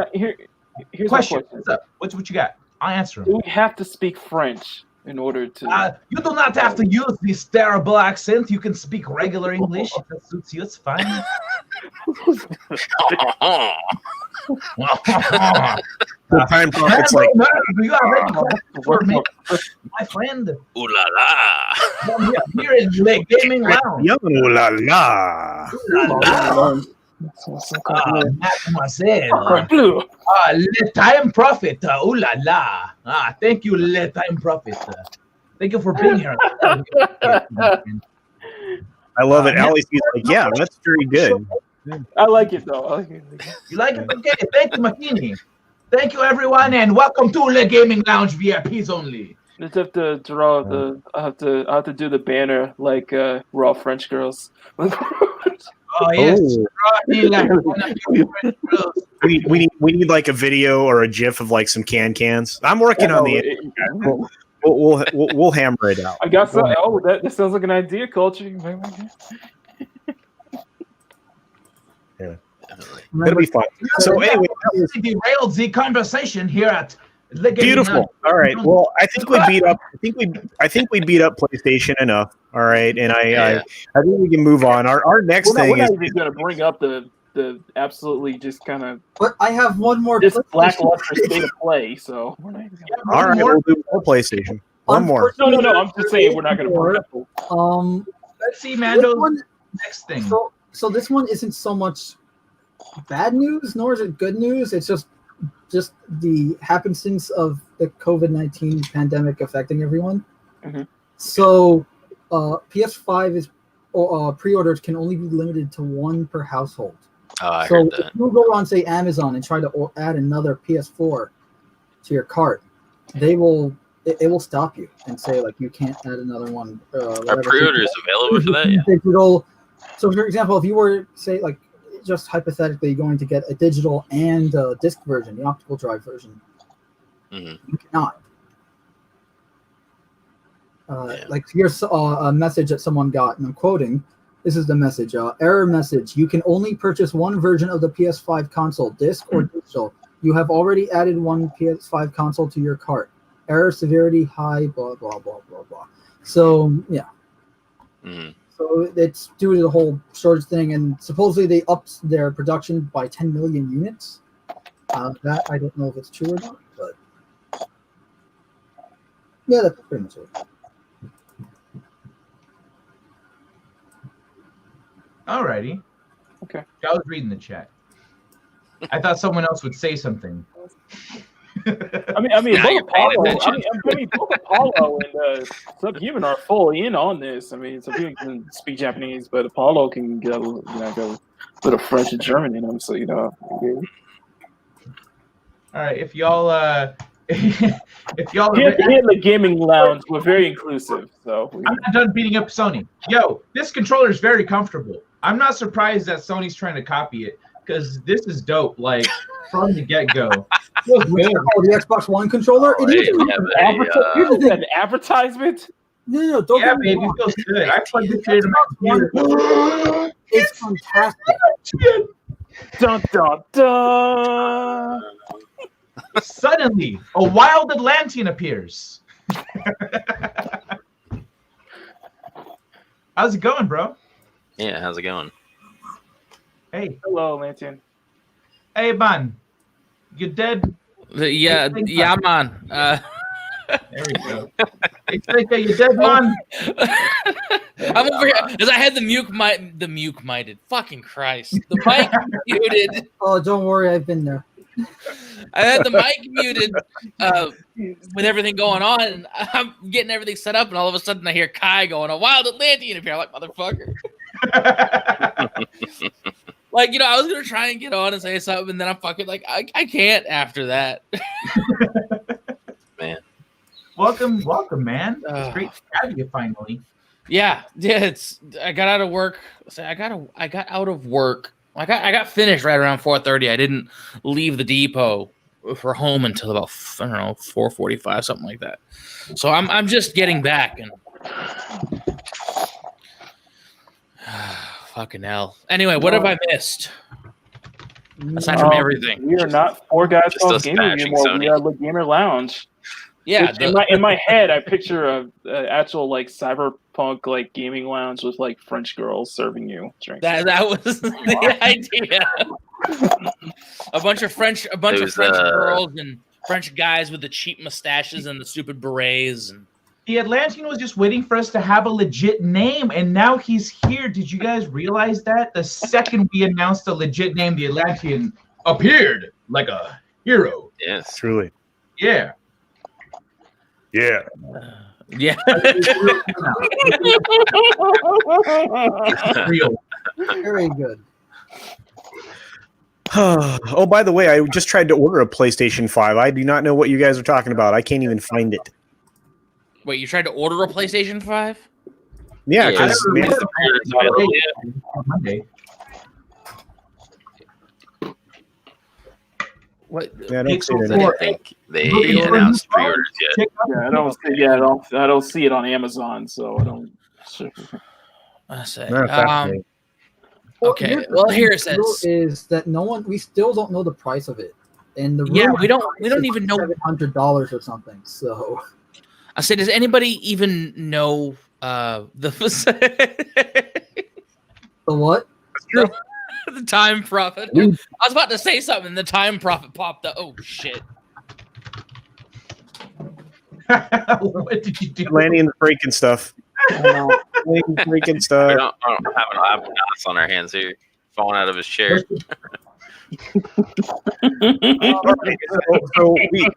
Speaker 2: Here's question. My question. What's up? What you got? I'll answer them.
Speaker 4: Do we have to speak French in order to...
Speaker 2: you do not have to use this terrible accent. You can speak regular English. If that suits you, it's fine.
Speaker 5: The time prophet's like,
Speaker 2: you are ready for me, my friend.
Speaker 1: Ooh la la.
Speaker 2: We are here in the Gaming Lounge.
Speaker 5: Ooh la la.
Speaker 2: Mademoiselle. Le Time Prophet. Ooh la la. Thank you, Le Time Prophet. Thank you for being here.
Speaker 5: I love it. Ali's like, yeah, that's very good.
Speaker 4: I like it though.
Speaker 2: You like it? Okay. Thank you, Makini. Thank you, everyone, and welcome to Le Gaming Lounge VIPs only.
Speaker 4: I just have to draw I have to do the banner like Raw French Girls.
Speaker 2: Oh yes.
Speaker 5: We need like a video or a GIF of like some cans. I'm working on the. We'll hammer it out.
Speaker 4: I got some. Oh, that sounds like an idea, Culture.
Speaker 5: Yeah, it'll be fun. So anyway,
Speaker 2: derailed the conversation here at the
Speaker 5: beautiful. All right. Well, I think we beat up. I think we beat up PlayStation enough. All right, and I think we can move on. Our next thing is
Speaker 4: going to bring up the absolutely just kind of.
Speaker 3: But I have one more.
Speaker 4: This lackluster state of play. So.
Speaker 5: All right, we'll do more PlayStation. One more.
Speaker 4: No. I'm just saying we're not going to bring up.
Speaker 2: Let's see, Mando's next thing.
Speaker 3: So this one isn't so much bad news, nor is it good news. It's just the happenstance of the COVID-19 pandemic affecting everyone.
Speaker 4: Mm-hmm.
Speaker 3: So PS5 is pre-orders can only be limited to one per household.
Speaker 1: Oh, I
Speaker 3: So
Speaker 1: heard
Speaker 3: if
Speaker 1: that.
Speaker 3: you go on, say, Amazon and try to add another PS4 to your cart, it will stop you and say, like, you can't add another one.
Speaker 1: Are pre-orders available for that? Yeah.
Speaker 3: Digital. So, for example, if you were, say, like, just hypothetically going to get a digital and a disc version, the optical drive version, you cannot. Like, here's a message that someone got, and I'm quoting. This is the message. Error message. You can only purchase one version of the PS5 console, disc or digital. You have already added one PS5 console to your cart. Error severity high, blah, blah, blah, blah, blah. So, yeah. So it's due to the whole storage thing, and supposedly they upped their production by 10 million units. That I don't know if it's true or not, but yeah, that's pretty much it.
Speaker 2: Alrighty.
Speaker 4: Okay.
Speaker 2: I was reading the chat. I thought someone else would say something.
Speaker 4: I mean, both Apollo and Subhuman are fully in on this. I mean, Subhuman can speak Japanese, but Apollo can get a little French and German in him. So
Speaker 2: All right, if y'all
Speaker 4: here in the gaming lounge, we're very inclusive. So
Speaker 2: I'm not done beating up Sony. Yo, this controller is very comfortable. I'm not surprised that Sony's trying to copy it because this is dope. Like from the get-go.
Speaker 3: The Xbox One controller. It is
Speaker 4: an advertisement.
Speaker 3: No, don't
Speaker 2: yeah, baby, it feels good. I plugged this shit in my computer.
Speaker 3: It's fantastic.
Speaker 4: Dun dun dun.
Speaker 2: Suddenly, a wild Atlantean appears. How's it going, bro?
Speaker 1: Yeah, how's it going?
Speaker 2: Hey.
Speaker 4: Hello, Atlantean.
Speaker 2: Hey, man. You dead?
Speaker 6: Yeah, man.
Speaker 2: There we go. It's like you dead, man.
Speaker 6: I'm over here because I had the mute muted. Fucking Christ, the mic muted.
Speaker 3: Oh, don't worry, I've been there.
Speaker 6: I had the mic muted with everything going on, and I'm getting everything set up, and all of a sudden I hear Kai going, "A wild Atlantean appear." I'm like, motherfucker. Like, I was gonna try and get on and say something, and then I'm fucking like, I can't after that.
Speaker 1: Man,
Speaker 2: welcome, man. It's great to have you finally.
Speaker 6: Yeah. I got out of work. I got out of work. I got finished right around 4:30. I didn't leave the depot for home until about 4:45, something like that. So I'm just getting back and fucking hell. Anyway, what have I missed? Aside from everything,
Speaker 4: we are not Four Guys Talk Gaming anymore.
Speaker 1: Sony.
Speaker 4: We are the Gamer Lounge.
Speaker 6: Yeah,
Speaker 4: in my head, I picture a actual like cyberpunk like gaming lounge with like French girls serving you drinks.
Speaker 6: That was the idea. a bunch of French girls and French guys with the cheap mustaches and the stupid berets. And
Speaker 2: the Atlantean was just waiting for us to have a legit name, and now he's here. Did you guys realize that? The second we announced a legit name, the Atlantean appeared like a hero.
Speaker 1: Yes,
Speaker 5: truly.
Speaker 2: Yeah.
Speaker 5: Yeah.
Speaker 6: Yeah.
Speaker 2: Real.
Speaker 3: Very good.
Speaker 5: Oh, by the way, I just tried to order a PlayStation 5. I do not know what you guys are talking about. I can't even find it.
Speaker 6: Wait, you tried to order a PlayStation 5?
Speaker 5: Yeah, because
Speaker 2: Monday.
Speaker 6: What?
Speaker 5: Yeah, I don't see it.
Speaker 1: I didn't think they announced pre-orders yet.
Speaker 4: I don't see it on Amazon, so I don't.
Speaker 6: I say.
Speaker 5: Not fascinating.
Speaker 6: Okay. Well, here it says
Speaker 3: is that we still don't know the price of it, and the
Speaker 6: we don't even know
Speaker 3: $700 or something. So
Speaker 6: I said, does anybody even know the
Speaker 3: what?
Speaker 6: the time profit? I was about to say something, and the time profit popped up. Oh shit!
Speaker 2: What did you do?
Speaker 5: Atlantean's breaking stuff. Atlantean's breaking stuff.
Speaker 1: We don't have an ass on our hands here, falling out of his chair.
Speaker 5: So we,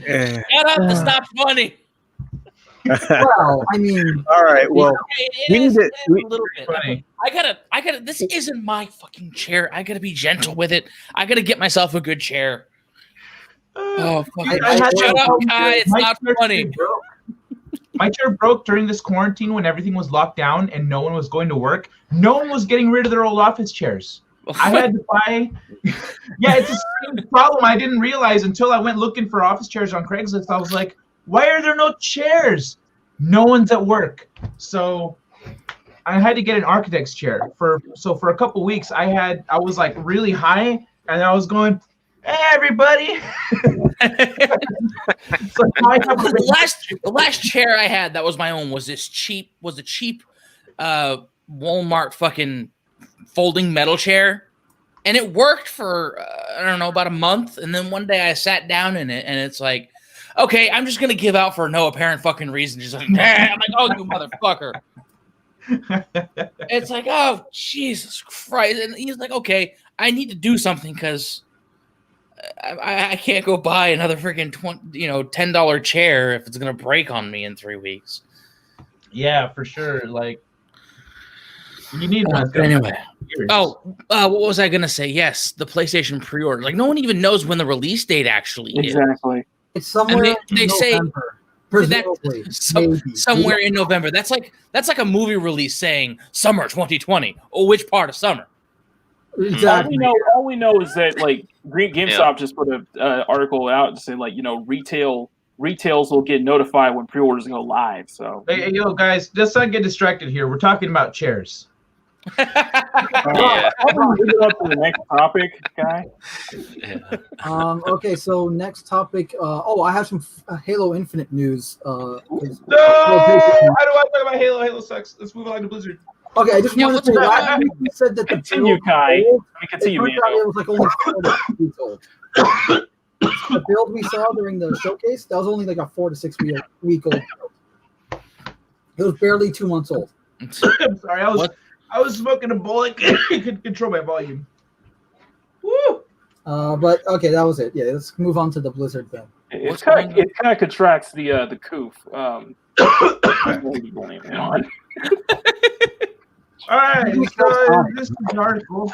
Speaker 6: Shut up! It's not funny.
Speaker 3: Well, I mean,
Speaker 5: all right. Well, we need to.
Speaker 6: a little bit. I gotta. This isn't my fucking chair. I gotta be gentle with it. I gotta get myself a good chair. Oh, fucking shut up, Kai. It's not funny.
Speaker 2: My chair broke during this quarantine when everything was locked down and no one was going to work. No one was getting rid of their old office chairs. I had to buy. Yeah, it's a strange problem. I didn't realize until I went looking for office chairs on Craigslist. I was like, why are there no chairs? No one's at work. So I had to get an architect's chair. For a couple weeks, I was like really high and I was going, hey, everybody.
Speaker 6: The last chair I had that was my own was a cheap Walmart fucking folding metal chair, and it worked for I don't know, about a month, and then one day I sat down in it and it's like, okay, I'm just gonna give out for no apparent fucking reason. Just like, I'm like, oh, you motherfucker. It's like, oh, Jesus Christ. And he's like, okay, I need to do something because I can't go buy another freaking $10 chair if it's gonna break on me in 3 weeks.
Speaker 2: Yeah, for sure. Like, you need one.
Speaker 6: Anyway. What was I gonna say? Yes, the PlayStation pre-order. Like, no one even knows when the release date actually is.
Speaker 4: Exactly.
Speaker 3: It's somewhere.
Speaker 6: They say
Speaker 3: presumably,
Speaker 6: somewhere in November. That's like a movie release saying summer 2020. Oh, which part of summer?
Speaker 3: Exactly.
Speaker 4: All we know is that like GameStop just put an article out to say like retails will get notified when pre-orders go live. So
Speaker 2: hey, yo guys, let's not get distracted here. We're talking about chairs.
Speaker 1: Yeah.
Speaker 4: Move it up to the next topic, guy.
Speaker 1: Yeah.
Speaker 3: Okay, so next topic. I have some Halo Infinite news.
Speaker 2: No, I don't want to talk about Halo. Halo sucks. Let's move on to Blizzard.
Speaker 3: Okay, I just wanted to say last week you said that the
Speaker 4: Continue, Kai. Continue, man.
Speaker 3: It was like only 4 to 6 weeks old. The build we saw during the showcase, that was only like a 4 to 6 week old build. It was barely 2 months old.
Speaker 2: I'm sorry, I was smoking a bowl. I couldn't control my volume. Woo!
Speaker 3: But okay, that was it. Yeah, let's move on to the Blizzard thing.
Speaker 4: It kind of contracts the coof.
Speaker 2: All right, so this is an article.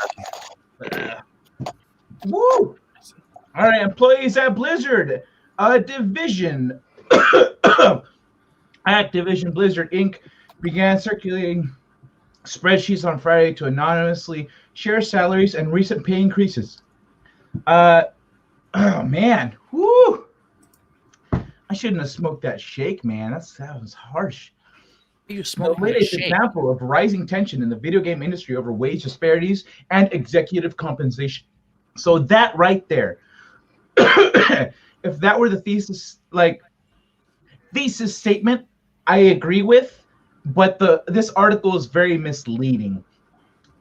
Speaker 2: Woo! All right, employees at Blizzard, division, Activision Blizzard Inc. began circulating spreadsheets on Friday to anonymously share salaries and recent pay increases. Oh man, woo! I shouldn't have smoked that shake, man. That was harsh. The latest example of rising tension in the video game industry over wage disparities and executive compensation. So that right there, if that were the thesis statement, I agree with, but this article is very misleading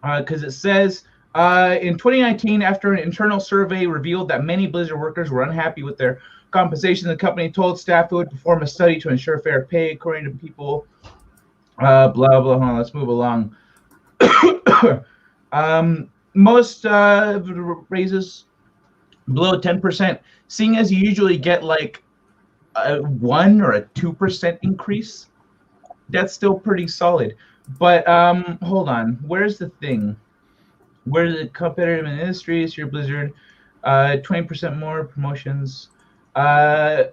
Speaker 2: because it says in 2019, after an internal survey revealed that many Blizzard workers were unhappy with their compensation, the company told staff it would perform a study to ensure fair pay according to people. Blah blah. Hold on, let's move along. Most raises below 10%, seeing as you usually get like a 1 or a 2% increase. That's still pretty solid. But hold on, where's the thing? Where's the competitive industries? Your Blizzard, 20% more promotions. There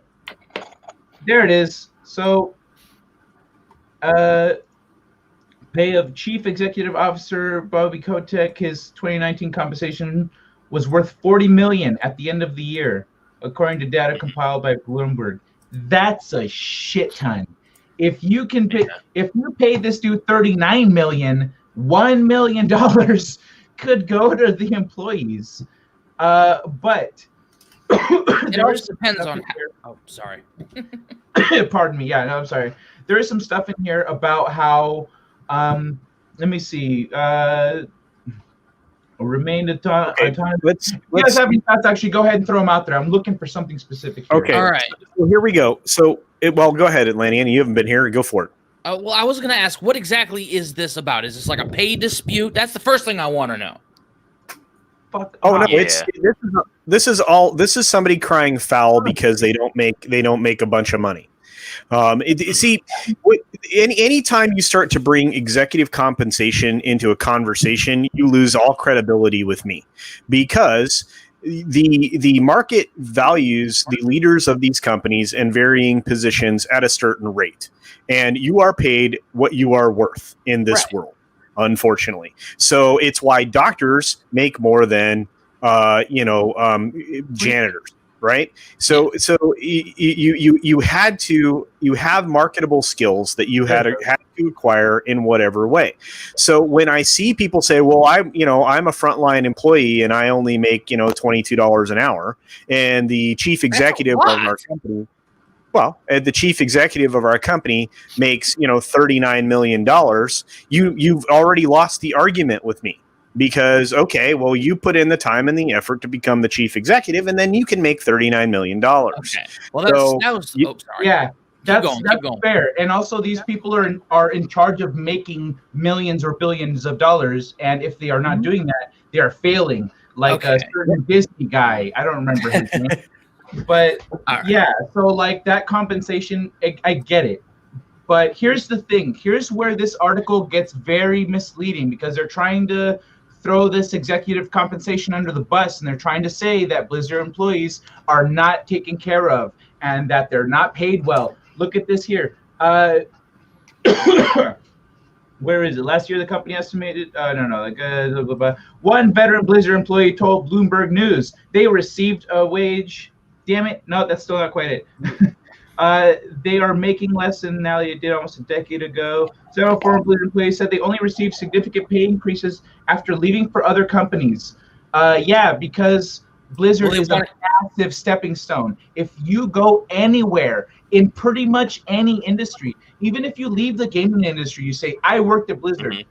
Speaker 2: it is. So. Pay of Chief Executive Officer Bobby Kotick, his 2019 compensation was worth $40 million at the end of the year, according to data compiled by Bloomberg. That's a shit ton. If you pay this dude $39 million, $1 million could go to the employees. But
Speaker 6: it always depends on how. Oh, sorry.
Speaker 2: Pardon me. Yeah, no, I'm sorry. There is some stuff in here about how, let me see, remained autonomous.
Speaker 5: Let's
Speaker 2: you guys have any thoughts? Actually, go ahead and throw them out there. I'm looking for something specific here.
Speaker 5: Okay.
Speaker 6: All right.
Speaker 5: Well, here we go. So, go ahead, Atlantean. You haven't been here. Go for it.
Speaker 6: Well, I was going to ask, what exactly is this about? Is this like a pay dispute? That's the first thing I want to know.
Speaker 2: Fuck.
Speaker 5: Oh no!
Speaker 1: Yeah.
Speaker 5: This is somebody crying foul because they don't make a bunch of money. Anytime you start to bring executive compensation into a conversation, you lose all credibility with me, because the market values the leaders of these companies in varying positions at a certain rate, and you are paid what you are worth in this world, unfortunately. So it's why doctors make more than janitors. Right. So you have marketable skills that you had to acquire in whatever way. So when I see people say, well, I'm a frontline employee and I only make, $22 an hour, and the chief executive of our company, the chief executive of our company makes, $39 million, you've already lost the argument with me. Because, okay, well, you put in the time and the effort to become the chief executive, and then you can make $39 million.
Speaker 6: Okay. Well, sorry.
Speaker 2: Yeah, that's fair. And also, these people are in charge of making millions or billions of dollars, and if they are not doing that, they are failing. Like a certain Disney guy, I don't remember his name, but so like that compensation, I get it. But here's the thing. Here's where this article gets very misleading, because they're trying to throw this executive compensation under the bus, and they're trying to say that Blizzard employees are not taken care of and that they're not paid well. Look at this here. Where is it? Last year, the company estimated, one veteran Blizzard employee told Bloomberg News they received a wage. Damn it. No, that's still not quite it. They are making less than now they did almost a decade ago. Several former Blizzard employees said they only received significant pay increases after leaving for other companies. Because Blizzard is a massive stepping stone. If you go anywhere in pretty much any industry, even if you leave the gaming industry, you say, I worked at Blizzard.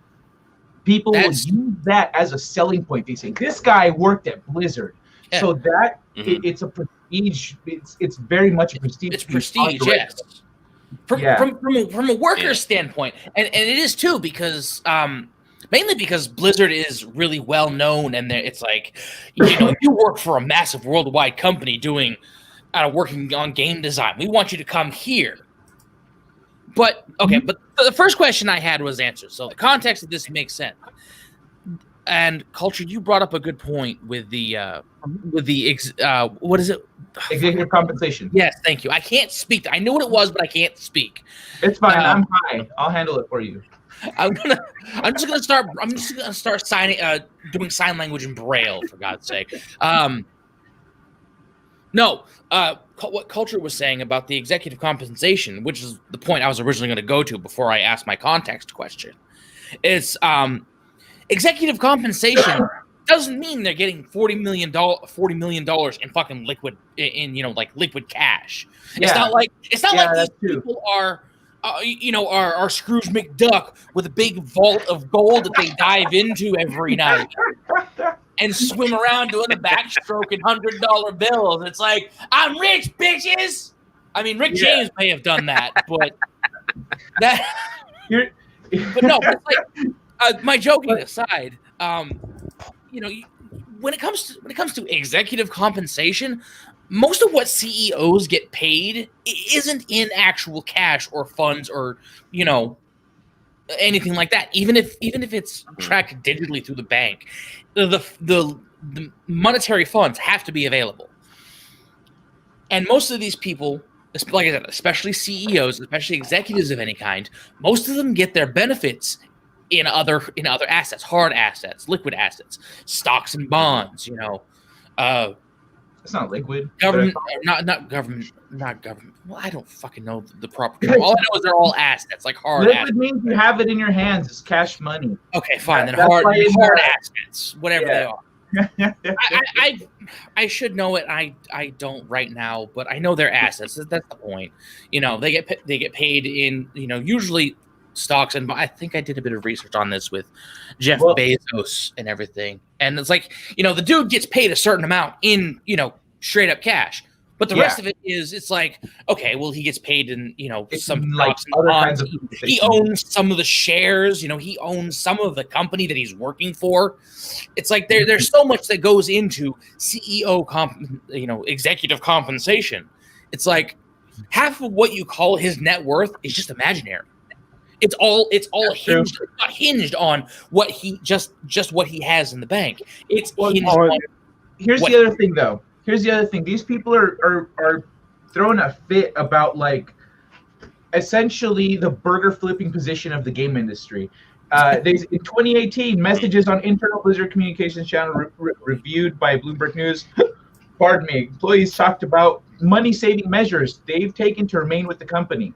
Speaker 2: People will use that as a selling point. They say, this guy worked at Blizzard. Yeah. So that it's a prestige. It's very much a prestige.
Speaker 6: It's prestige, yes. From a worker's standpoint, and it is too, because mainly because Blizzard is really well known, and it's like, you work for a massive worldwide company working on game design. We want you to come here. But but the first question I had was answered. So the context of this makes sense. And Culture, you brought up a good point with the what is it?
Speaker 2: Executive compensation.
Speaker 6: Yes, thank you. I can't speak. I knew what it was, but I can't speak.
Speaker 2: It's fine. I'm high. I'll handle it for you.
Speaker 6: I'm just gonna start doing sign language in Braille, for God's sake. What Culture was saying about the executive compensation, which is the point I was originally going to go to before I asked my context question, is executive compensation doesn't mean they're getting $40 million in fucking liquid liquid cash. Yeah. It's not like these people are Scrooge McDuck with a big vault of gold that they dive into every night and swim around doing the backstroke in $100 bills. It's like, I'm rich, bitches. I mean, Rick James may have done that, but but no, it's like, my joking aside, when it comes to executive compensation, most of what CEOs get paid isn't in actual cash or funds or anything like that. Even if it's tracked digitally through the bank, the monetary funds have to be available. And most of these people, like I said, especially CEOs, especially executives of any kind, most of them get their benefits in other assets, hard assets, liquid assets, stocks and bonds.
Speaker 2: It's not liquid.
Speaker 6: Government, not government. Well, I don't fucking know the proper term. All I know is they're all assets, like hard
Speaker 2: liquid
Speaker 6: assets.
Speaker 2: Means you have it in your hands. It's cash money.
Speaker 6: Okay, fine. Then hard assets, whatever they are. I should know it. I don't right now, but I know they're assets. That's the point. They get paid in usually stocks, and I think I did a bit of research on this with Jeff Bezos and everything. And it's like, the dude gets paid a certain amount in, straight up cash. But the rest of it is, it's like, okay, well, he gets paid in, some like other kinds of. He owns some of the shares, he owns some of the company that he's working for. It's like there's so much that goes into CEO executive compensation. It's like, half of what you call his net worth is just imaginary. It's all hinged. It's not hinged on what he just what he has in the bank. It's hinged on.
Speaker 2: Here's the other thing, though. Here's the other thing. These people are throwing a fit about like essentially the burger flipping position of the game industry. In 2018, messages on internal Blizzard communications channel reviewed by Bloomberg News. Pardon me. Employees talked about money-saving measures they've taken to remain with the company.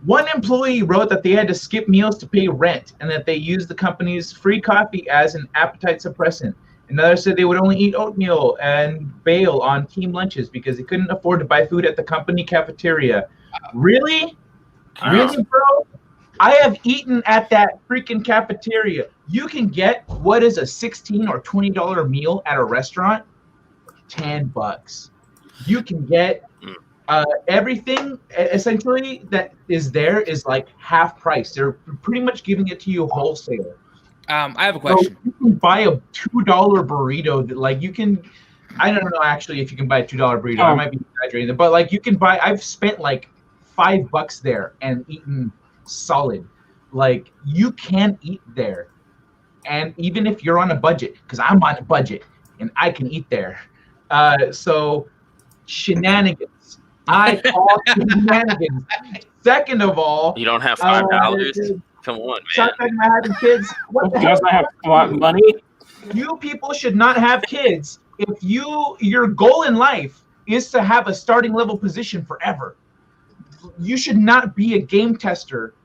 Speaker 2: One employee wrote that they had to skip meals to pay rent and that they used the company's free coffee as an appetite suppressant. Another said they would only eat oatmeal and bail on team lunches because they couldn't afford to buy food at the company cafeteria. Really? Really, bro? I have eaten at that freaking cafeteria. You can get what is a $16 or $20 meal at a restaurant? $10. You can get everything essentially that is there is like half price. They're pretty much giving it to you wholesale.
Speaker 6: I have a question.
Speaker 2: So you can buy a $2 burrito that like you can. I don't know actually if you can buy a $2 burrito. I might be exaggerating, but like you can buy. I've spent like $5 there and eaten solid. Like you can eat there, and even if you're on a budget, because I'm on a budget and I can eat there. So shenanigans. I call shenanigans. Second of all,
Speaker 1: you don't have $5. Come on, man.
Speaker 2: Having kids. What the hell?
Speaker 4: Have money?
Speaker 2: You people should not have kids if your goal in life is to have a starting level position forever. You should not be a game tester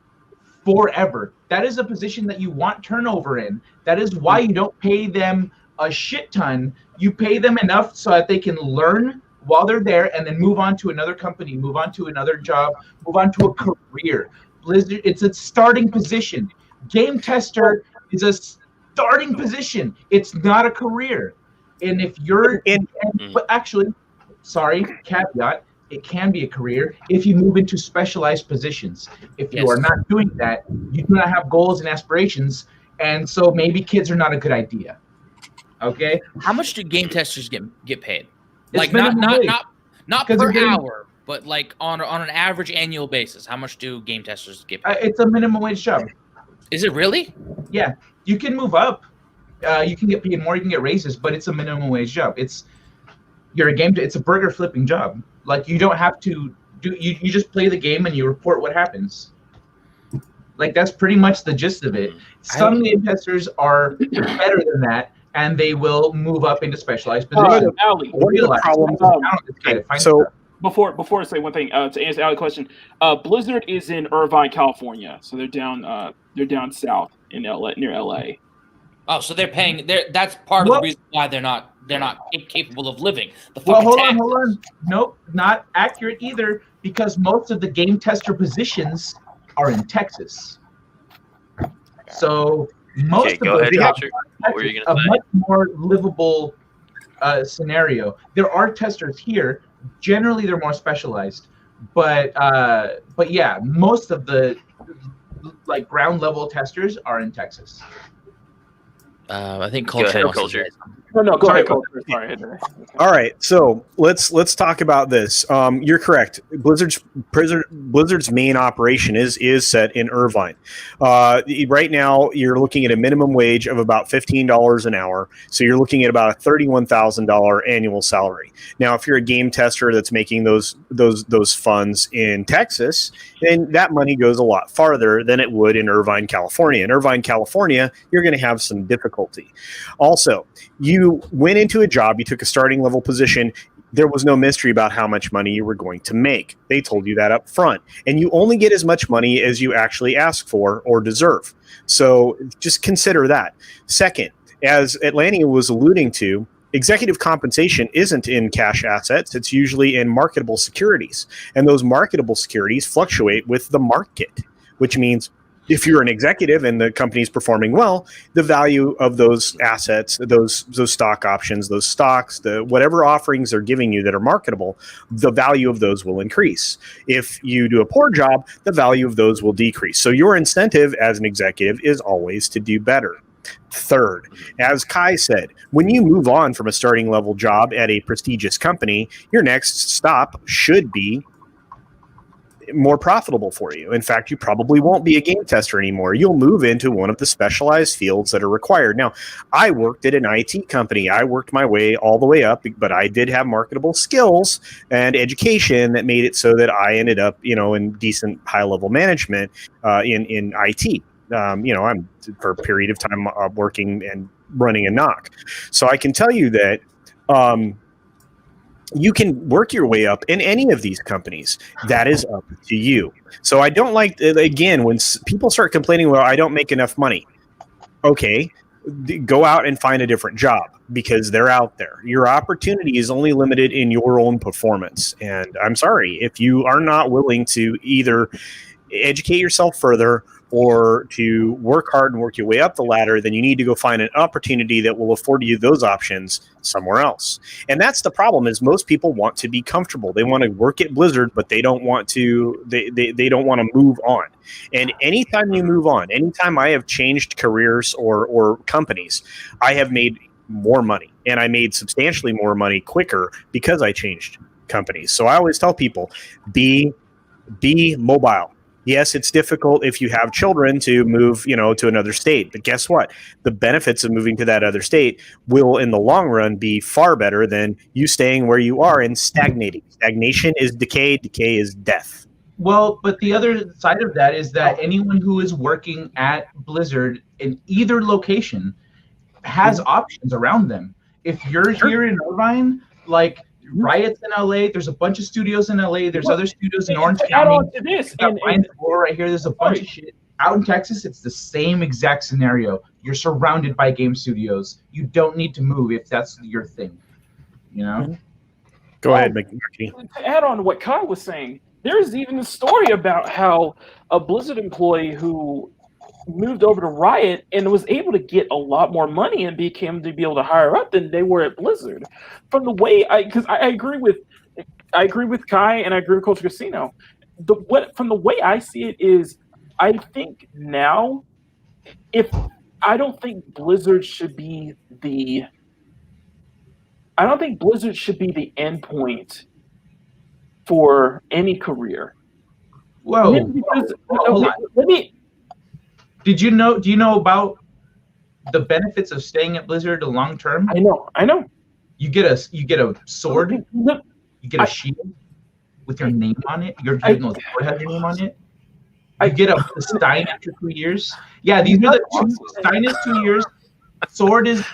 Speaker 2: forever. That is a position that you want turnover in. That is why you don't pay them a shit ton. You pay them enough so that they can learn while they're there and then move on to another company, move on to another job, move on to a career. Blizzard, it's a starting position. Game tester is a starting position. It's not a career. And if you're but actually, sorry, caveat, it can be a career if you move into specialized positions. If you are not doing that, you do not have goals and aspirations, and so maybe kids are not a good idea. Okay.
Speaker 6: How much do game testers get paid?
Speaker 2: It's
Speaker 6: like not per hour, but like on an average annual basis. How much do game testers get paid?
Speaker 2: It's a minimum wage job.
Speaker 6: Is it really?
Speaker 2: Yeah, you can move up. You can get paid more. You can get raises, but it's a minimum wage job. It's a burger flipping job. Like you don't have to do. You just play the game and you report what happens. Like that's pretty much the gist of it. Some game testers are better than that, and they will move up into specialized positions.
Speaker 4: Before I say one thing, to answer Ali's question, Blizzard is in Irvine, California, so they're down south in LA, near LA.
Speaker 6: Oh, so they're paying. That's part of the reason why they're not capable of living.
Speaker 2: Hold on. Nope, not accurate either, because most of the game tester positions are in Texas. So most of them have a much more livable scenario. There are testers here. Generally, they're more specialized, but yeah, most of the like ground level testers are in Texas.
Speaker 6: I think culture.
Speaker 4: No, go ahead. Sorry.
Speaker 5: All right, so let's talk about this. You're correct. Blizzard's main operation is set in Irvine. Right now, you're looking at a minimum wage of about $15 an hour. So you're looking at about a $31,000 annual salary. Now, if you're a game tester that's making those funds in Texas, then that money goes a lot farther than it would in Irvine, California. In Irvine, California, you're going to have some difficulty. Also, you went into a job, you took a starting level position. There was no mystery about how much money you were going to make. They told you that up front. And you only get as much money as you actually ask for or deserve. So just consider that. Second, as Atlantean was alluding to, executive compensation isn't in cash assets. It's usually in marketable securities. And those marketable securities fluctuate with the market, which means if you're an executive and the company's performing well, the value of those assets, those stock options, those stocks, whatever offerings they're giving you that are marketable, the value of those will increase. If you do a poor job, the value of those will decrease. So your incentive as an executive is always to do better. Third, as Kai said, when you move on from a starting level job at a prestigious company, your next stop should be more profitable for you. In fact, you probably won't be a game tester anymore. You'll move into one of the specialized fields that are required. Now, I worked at an IT company. I worked my way all the way up, but I did have marketable skills and education that made it so that I ended up, in decent high-level management in IT. I'm for a period of time working and running a knock. So I can tell you that you can work your way up in any of these companies. That is up to you. So I don't like, again, when people start complaining, well, I don't make enough money. Okay, go out and find a different job because they're out there. Your opportunity is only limited in your own performance. And I'm sorry, if you are not willing to either educate yourself further or to work hard and work your way up the ladder, then you need to go find an opportunity that will afford you those options somewhere else. And that's the problem, is most people want to be comfortable. They want to work at Blizzard, but they don't want to they don't want to move on. And anytime you move on, anytime I have changed careers or companies, I have made more money, and I made substantially more money quicker because I changed companies. So I always tell people, be mobile. Yes, it's difficult if you have children to move, to another state. But guess what? The benefits of moving to that other state will, in the long run, be far better than you staying where you are and stagnating. Stagnation is decay. Decay is death.
Speaker 2: Well, but the other side of that is that anyone who is working at Blizzard in either location has options around them. If you're here in Irvine, like Riot's in LA, there's a bunch of studios in LA, there's other studios in Orange County.
Speaker 4: Add on to this,
Speaker 2: and right here, there's a bunch of shit. Out in Texas, it's the same exact scenario. You're surrounded by game studios. You don't need to move if that's your thing.
Speaker 5: Go ahead, McKinney.
Speaker 4: To add on to what Kyle was saying, there's even a story about how a Blizzard employee who moved over to Riot and was able to get a lot more money and became to be able to hire up than they were at Blizzard. From the way I agree with Kai and I agree with Culture Casino. From the way I see it is, I think now, I don't think Blizzard should be the end point for any career.
Speaker 2: Whoa. Do you know about the benefits of staying at Blizzard long term?
Speaker 4: I know.
Speaker 2: You get a sword. You get a shield with your name on it. Your sword has your name on it. You get a Stein after 2 years. Yeah, these are the two. Stein is 2 years. Sword is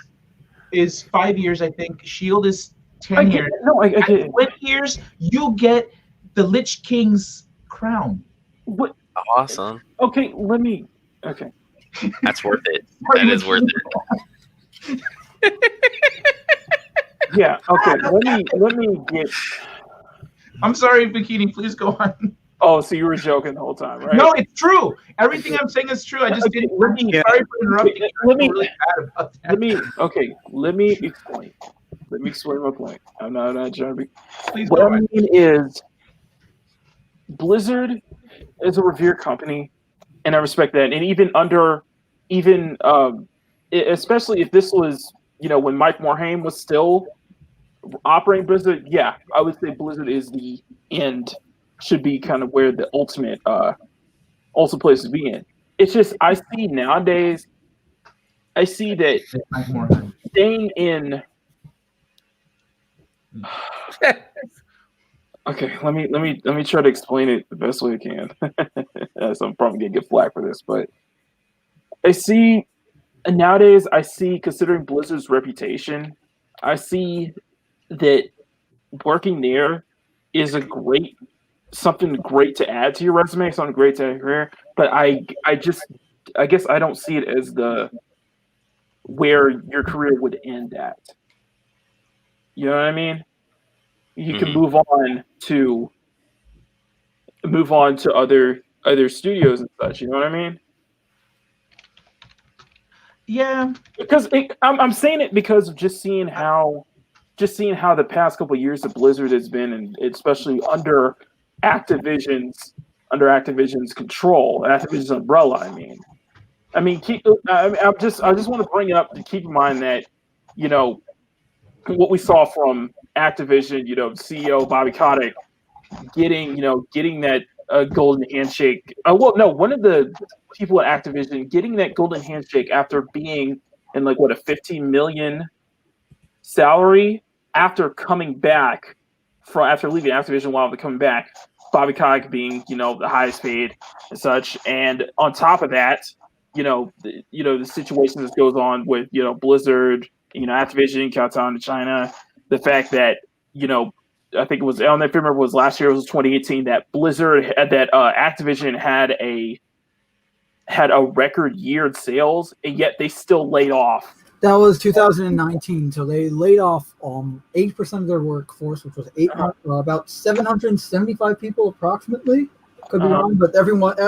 Speaker 2: 5 years, I think. Shield is 10 years.
Speaker 4: No, I get it.
Speaker 2: 20 years, you get the Lich King's crown.
Speaker 4: What?
Speaker 1: Awesome.
Speaker 4: Okay, Okay.
Speaker 1: That's worth it. That is worth it.
Speaker 4: Yeah. Okay. Let me get.
Speaker 2: I'm sorry, Bikini. Please go on.
Speaker 4: Oh, so you were joking the whole time, right?
Speaker 2: No, it's true. Everything I'm saying is true. I just didn't. Sorry for interrupting.
Speaker 4: Let me explain. Let me explain my point. I'm not trying to be.
Speaker 2: Please
Speaker 4: what
Speaker 2: go
Speaker 4: I
Speaker 2: on.
Speaker 4: mean is, Blizzard is a revered company. And I respect that. And especially if this was, when Mike Morhaime was still operating Blizzard, yeah, I would say Blizzard is the end, should be kind of where the ultimate place to be in. It's just, I see nowadays, that staying in. Okay, let me try to explain it the best way I can. So I'm probably gonna get flack for this, but nowadays, considering Blizzard's reputation, I see that working there is something great to add to your resume, something great to your career. But I guess I don't see it as where your career would end at. You know what I mean? You can move on to other studios and such. You know what I mean?
Speaker 2: Yeah.
Speaker 4: Because I'm saying it because of just seeing how the past couple of years of Blizzard has been, and especially under Activision's control, Activision's umbrella. I just want to bring it up to keep in mind that what we saw from Activision, CEO Bobby Kotick getting that golden handshake. Well, no, one of the people at Activision getting that golden handshake after being in like what a 15 million salary after coming back after leaving Activision while they're coming back. Bobby Kotick being, the highest paid and such, and on top of that, the situation that goes on with Blizzard, Activision, Canton, China, the fact that I think it was, I don't know if I remember, it was last year, it was 2018, that Activision had a record year in sales, and yet they still laid off.
Speaker 3: That was 2019, so they laid off 8% of their workforce, which was about 775 people approximately. Could be wrong, but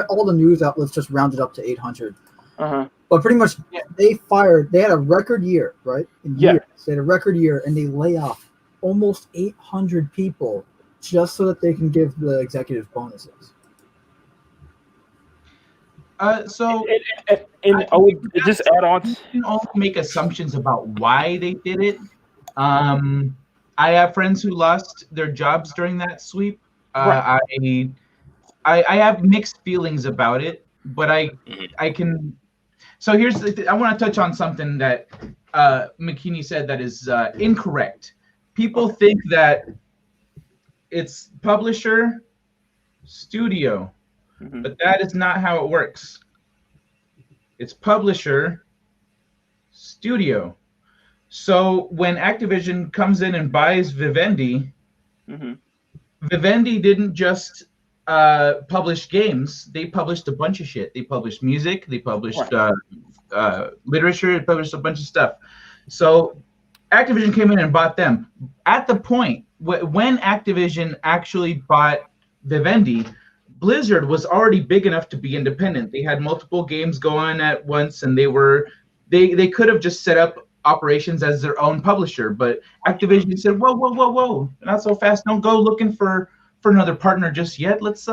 Speaker 3: all the news outlets just rounded up to 800. But pretty much, they had a record year, right? They had a record year, and they lay off almost 800 people just so that they can give the executive bonuses.
Speaker 2: So
Speaker 4: just add on.
Speaker 2: You can only make assumptions about why they did it. I have friends who lost their jobs during that sweep. I have mixed feelings about it, but I can. So here's I want to touch on something that McKinney said that is incorrect. People think that it's publisher, studio. But that is not how it works. It's publisher, studio. So when Activision comes in and buys Vivendi, Vivendi didn't just publish games. They published a bunch of shit. They published music. They published literature. They published a bunch of stuff. So Activision came in and bought them. At the point when Activision actually bought Vivendi, Blizzard was already big enough to be independent. They had multiple games going at once, and they could have just set up operations as their own publisher. But Activision said, "Whoa, not so fast! Don't go looking for another partner just yet. Let's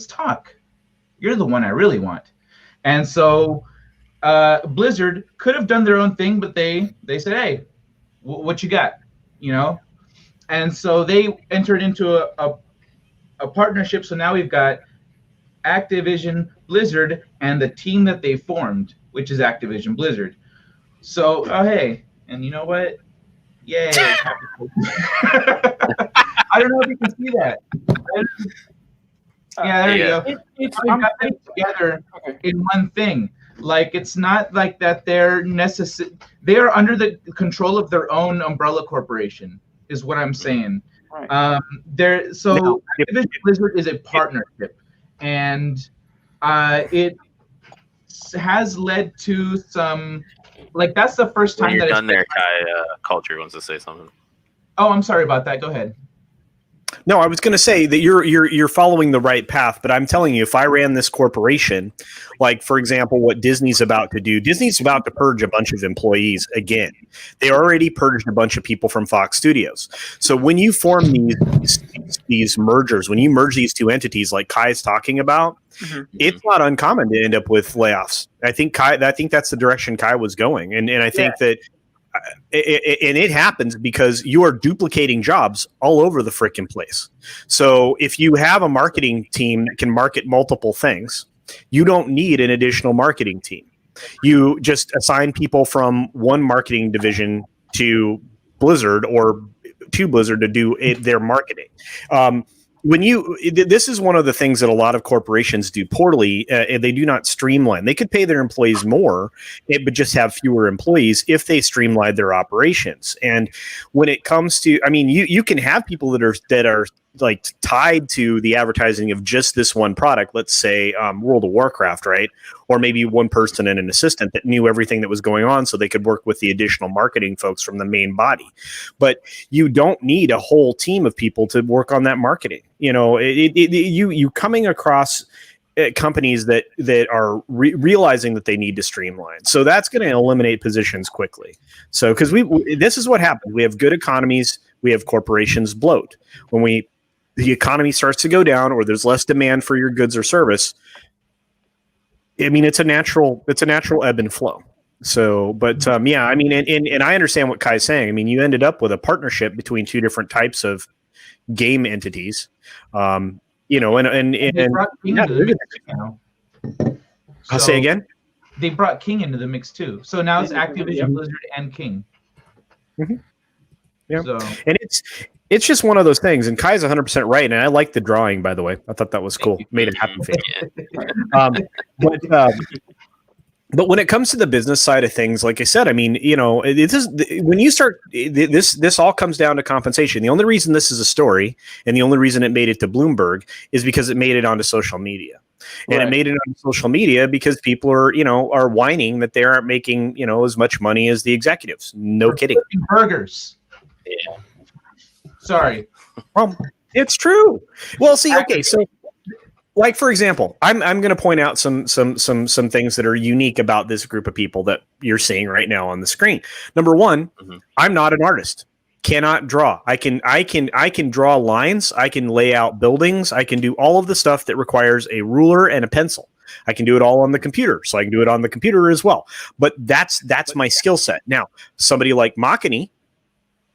Speaker 2: talk. You're the one I really want." And so Blizzard could have done their own thing, but they said, "Hey, what you got?" And so they entered into a partnership. So now we've got Activision Blizzard and the team that they formed, which is Activision Blizzard. So, hey, and you know what? Yay. I don't know if you can see that. Yeah, there you go. We got them together in one thing. Like, it's not like that they're they are under the control of their own umbrella corporation, is what I'm saying. Right. Activision Blizzard is a partnership, and it has led to some, like, that's the first time
Speaker 1: that you're done there. Kai Culture wants to say something.
Speaker 2: Oh, I'm sorry about that. Go ahead.
Speaker 5: No, I was going to say that you're following the right path, but I'm telling you, if I ran this corporation, like, for example, what Disney's about to do, Disney's about to purge a bunch of employees again. They already purged a bunch of people from Fox Studios. So when you form these mergers, when you merge these two entities like Kai's talking about, it's not uncommon to end up with layoffs. I think that's the direction Kai was going. And I think that it happens because you are duplicating jobs all over the frickin' place. So if you have a marketing team that can market multiple things, you don't need an additional marketing team. You just assign people from one marketing division to Blizzard or to Blizzard to do their marketing. This is one of the things that a lot of corporations do poorly. They do not streamline. They could pay their employees more, but just have fewer employees if they streamline their operations. And when it comes to, you can have people that are like tied to the advertising of just this one product. Let's say World of Warcraft, right? Or maybe one person and an assistant that knew everything that was going on, so they could work with the additional marketing folks from the main body. But you don't need a whole team of people to work on that marketing. You coming across companies that are realizing that they need to streamline. So that's going to eliminate positions quickly. So because this is what happens. We have good economies. We have corporations bloat. When the economy starts to go down, or there's less demand for your goods or service, it's a natural ebb and flow. So, but and I understand what Kai's saying. You ended up with a partnership between two different types of game entities. you know, and
Speaker 2: they brought King into the mix now.
Speaker 5: I'll say again.
Speaker 2: They brought King into the mix too. So now it's Activision, Blizzard, and King.
Speaker 5: Mm-hmm. Yeah,
Speaker 2: so,
Speaker 5: and it's just one of those things. And Kai's 100% right, and I like the drawing, by the way. I thought that was cool. Made it happen. But when it comes to the business side of things, like I said, I mean, you know, it is when you start this all comes down to compensation. The only reason this is a story, and the only reason it made it to Bloomberg, is because it made it onto social media. And it made it on social media because people are whining that they aren't making, you know, as much money as the executives. No kidding.
Speaker 2: Burgers.
Speaker 1: Yeah.
Speaker 2: Sorry.
Speaker 5: It's true. Well, see, okay, so like for example, I'm going to point out some things that are unique about this group of people that you're seeing right now on the screen. Number one, I'm not an artist. Cannot draw. I can draw lines. I can lay out buildings. I can do all of the stuff that requires a ruler and a pencil. I can do it all on the computer, so I can do it on the computer as well. But that's my skill set. Now, somebody like Makini,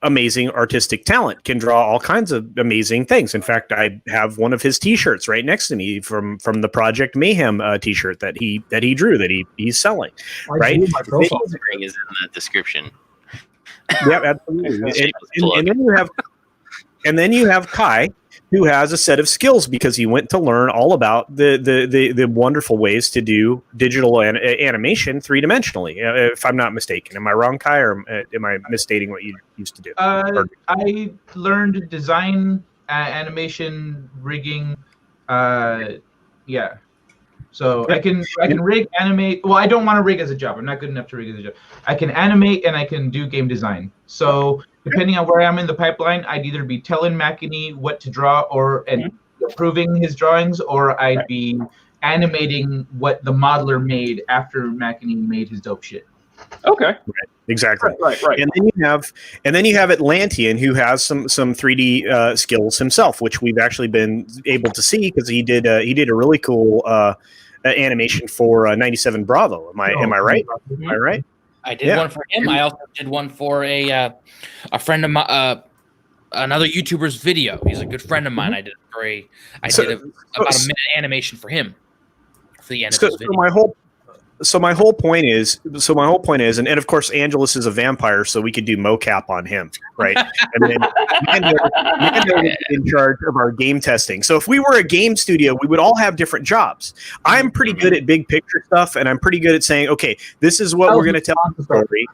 Speaker 5: amazing artistic talent, can draw all kinds of amazing things. In fact, I have one of his T-shirts right next to me from the Project Mayhem T-shirt that he drew that he's selling. Right,
Speaker 1: my profile is in the description.
Speaker 5: Yeah, absolutely. and then you have Kai, who has a set of skills because he went to learn all about the wonderful ways to do digital animation 3-dimensionally. If I'm not mistaken, am I wrong, Kai, or am I misstating what you used to do?
Speaker 2: I learned design, animation, rigging. Yeah. So I can rig, animate. Well, I don't want to rig as a job. I'm not good enough to rig as a job. I can animate and I can do game design. So depending on where I'm in the pipeline, I'd either be telling Makini what to draw and approving his drawings, or I'd be animating what the modeler made after Makini made his dope shit.
Speaker 4: Okay.
Speaker 5: Right. Exactly.
Speaker 4: Right.
Speaker 5: And then you have Atlantean, who has some 3D skills himself, which we've actually been able to see because he did a really cool animation for 97 Bravo. Am I right? Am I right?
Speaker 6: I did one for him. I also did one for a friend of mine, another YouTuber's video. He's a good friend of mine. I did about a minute animation for him for the end of his video.
Speaker 5: So my whole point is, and of course, Angelus is a vampire, so we could do mocap on him, right? And then Mando is in charge of our game testing. So if we were a game studio, we would all have different jobs. I'm pretty good at big picture stuff, and I'm pretty good at saying, okay, this is what we're going to tell the story.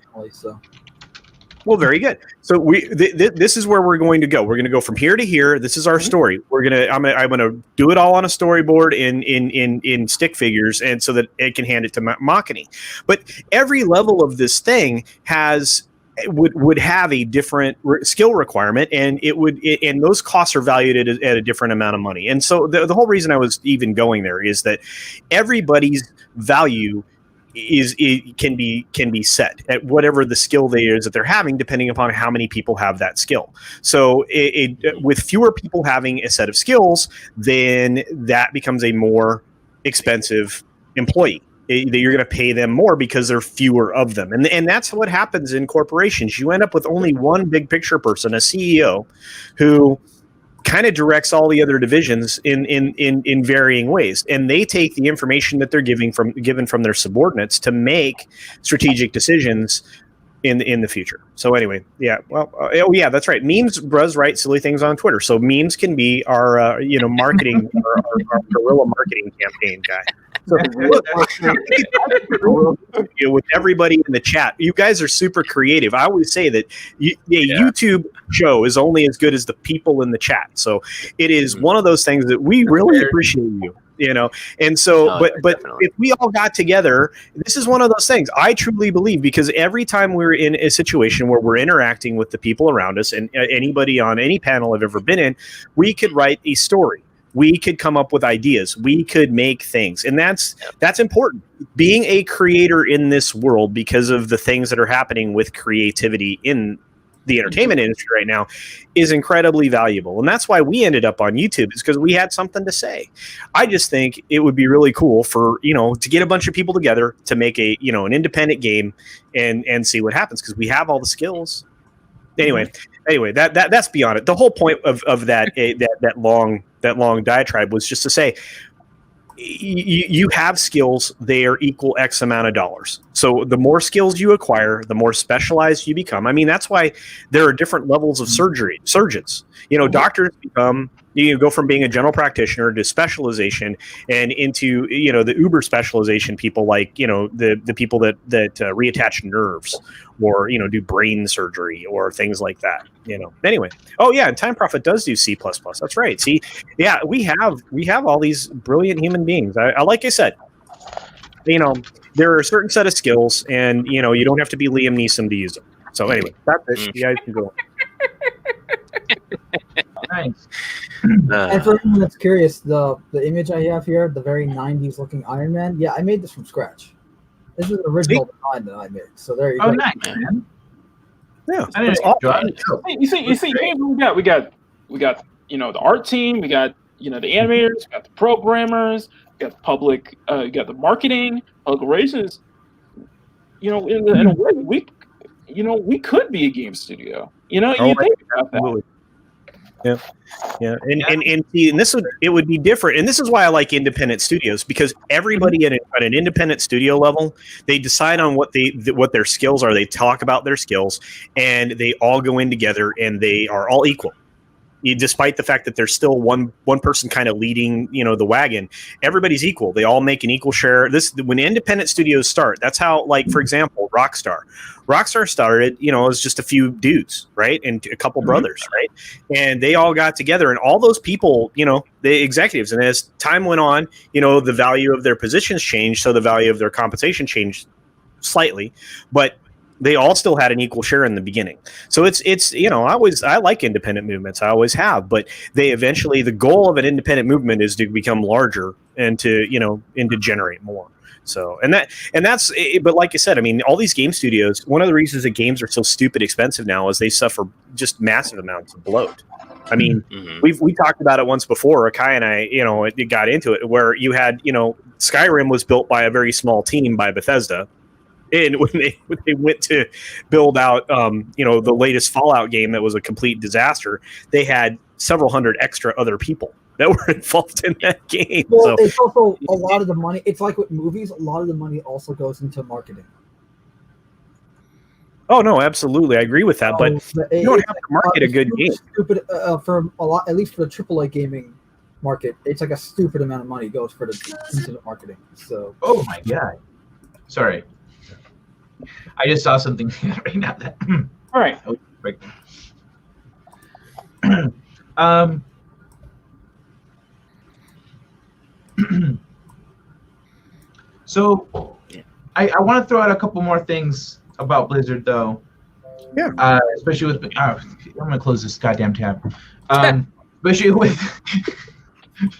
Speaker 5: Well, very good. So this is where we're going to go. We're going to go from here to here. This is our story. I'm gonna do it all on a storyboard in stick figures, and so that it can hand it to Makini. But every level of this thing would have a different skill requirement, and and those costs are valued at a different amount of money. And so the whole reason I was even going there is that everybody's value can be set at whatever the skill that they're having, depending upon how many people have that skill. So with fewer people having a set of skills, then that becomes a more expensive employee. You're going to pay them more because there are fewer of them. And that's what happens in corporations. You end up with only one big picture person, a CEO, who kind of directs all the other divisions in varying ways, and they take the information that they're given from their subordinates to make strategic decisions in the future. So anyway, yeah, well, yeah, that's right. Memes, Bruz write silly things on Twitter, so memes can be our marketing, our guerrilla marketing campaign guy. So look, with everybody in the chat, you guys are super creative. I always say that YouTube show is only as good as the people in the chat. So it is one of those things that we really appreciate you. And so, but if we all got together, this is one of those things I truly believe, because every time we're in a situation where we're interacting with the people around us, and anybody on any panel I've ever been in, we could write a story. We could come up with ideas. We could make things. And that's important. Being a creator in this world, because of the things that are happening with creativity in the entertainment industry right now, is incredibly valuable. And that's why we ended up on YouTube, is because we had something to say. I just think it would be really cool for, to get a bunch of people together to make an independent game and see what happens, because we have all the skills. Anyway, that's beyond it. The whole point of that long long diatribe was just to say, you have skills, they are equal X amount of dollars. So the more skills you acquire, the more specialized you become. I mean, that's why there are different levels of surgeons. Doctors become, you go from being a general practitioner to specialization and into, the uber specialization people, like, the people that reattach nerves or, do brain surgery or things like that, Anyway. Oh yeah. And Time Prophet does do C++. That's right. See, yeah, we have all these brilliant human beings. I like I said, there are a certain set of skills, and, you don't have to be Liam Neeson to use them. So anyway, that's it. You guys can go.
Speaker 2: Nice.
Speaker 3: And for anyone that's curious, the image I have here, the very 90s looking Iron Man, yeah, I made this from scratch. This is the original design that I made. So there you go.
Speaker 2: Oh, nice, man.
Speaker 5: Yeah,
Speaker 2: that's awesome.
Speaker 4: You see, we got the art team, we got the animators, we got the programmers, we got the public, you got the marketing, public relations. In a way, we could be a game studio. You think about that.
Speaker 5: Yeah, and see, it would be different, and this is why I like independent studios, because everybody at an independent studio level, they decide on what their skills are. They talk about their skills, and they all go in together, and they are all equal. Despite the fact that there's still one person kind of leading, the wagon, everybody's equal. They all make an equal share. When independent studios start, that's how, like, for example, Rockstar started, as just a few dudes, right? And a couple brothers, right? And they all got together, and all those people, the executives, and as time went on, the value of their positions changed. So the value of their compensation changed slightly, but they all still had an equal share in the beginning. So it's I like independent movements. I always have, but the goal of an independent movement is to become larger and to generate more. So, but like I said, I mean, all these game studios, one of the reasons that games are so stupid expensive now is they suffer just massive amounts of bloat. I mean, we talked about it once before. Kai and I, it got into it, where you had, Skyrim was built by a very small team by Bethesda. And when they went to build out, the latest Fallout game that was a complete disaster, they had several hundred extra other people that were involved in that game.
Speaker 3: Well, it's also a lot of the money. It's like with movies, a lot of the money also goes into marketing.
Speaker 5: Oh no, absolutely, I agree with that. But you don't have to market a good game.
Speaker 3: Stupid for a lot, at least for the AAA gaming market, it's like a stupid amount of money goes into the marketing. So.
Speaker 2: Oh my god! Sorry. I just saw something right now.
Speaker 4: All right.
Speaker 2: So, I want to throw out a couple more things about Blizzard, though.
Speaker 5: Yeah.
Speaker 2: Especially with I'm gonna close this goddamn tab. Especially with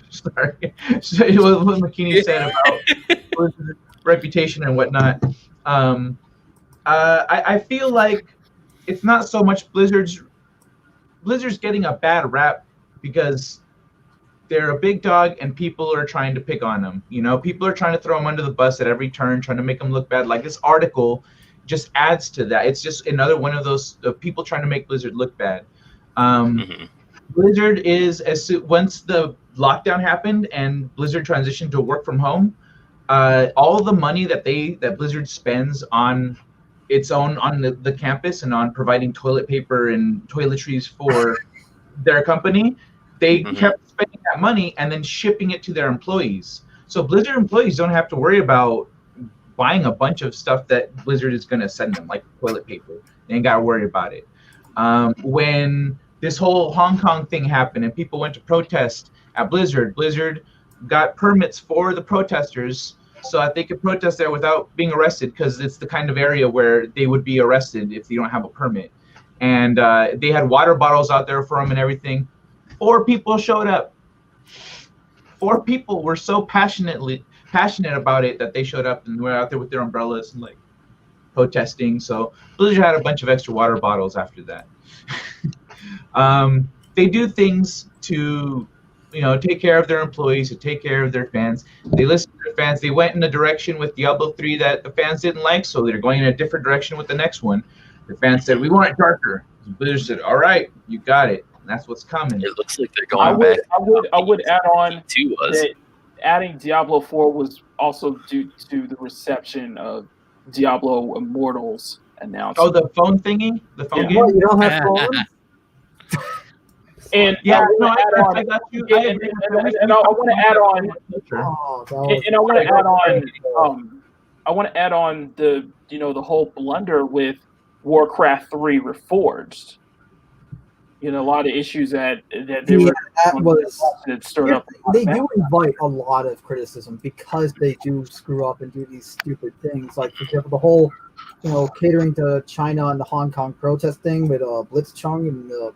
Speaker 2: sorry, especially with what McKinney said about Blizzard's reputation and whatnot. I feel like it's not so much Blizzard's getting a bad rap because they're a big dog and people are trying to pick on them. People are trying to throw them under the bus at every turn, trying to make them look bad. Like this article just adds to that. It's just another one of those people trying to make Blizzard look bad. Blizzard is, once the lockdown happened and Blizzard transitioned to work from home, all the money that Blizzard spends on its own on the campus and on providing toilet paper and toiletries for their company, they kept spending that money and then shipping it to their employees. So Blizzard employees don't have to worry about buying a bunch of stuff that Blizzard is going to send them, like toilet paper. They ain't got to worry about it. When this whole Hong Kong thing happened and people went to protest at Blizzard got permits for the protesters so that they could protest there without being arrested, because it's the kind of area where they would be arrested if you don't have a permit. And they had water bottles out there for them and everything. 4 people showed up. 4 people were so passionate about it that they showed up and were out there with their umbrellas and like protesting. So Blizzard had a bunch of extra water bottles after that. They do things to take care of their employees, to take care of their fans. They listen to their fans. They went in a direction with Diablo 3 that the fans didn't like, so they're going in a different direction with the next one. The fans said, we want it darker. Blizzard said, all right, you got it. And that's what's coming.
Speaker 1: It looks like they're going back.
Speaker 4: I would add on
Speaker 1: Two was.
Speaker 4: that adding Diablo 4 was also due to the reception of Diablo Immortals announcement.
Speaker 2: Oh, the phone thingy? The phone game?
Speaker 3: What, you don't have phones?
Speaker 4: And
Speaker 2: Yeah,
Speaker 4: I
Speaker 2: no,
Speaker 4: want
Speaker 2: I got you.
Speaker 4: to add on.
Speaker 3: Oh, that was-
Speaker 4: And I want to add on. I want to add on the the whole blunder with Warcraft 3 Reforged. A lot of issues that they were
Speaker 3: that was
Speaker 4: that stirred up.
Speaker 3: They do invite a lot of criticism because they do screw up and do these stupid things. Like, for example, the whole catering to China and the Hong Kong protest thing with Blitzchung and the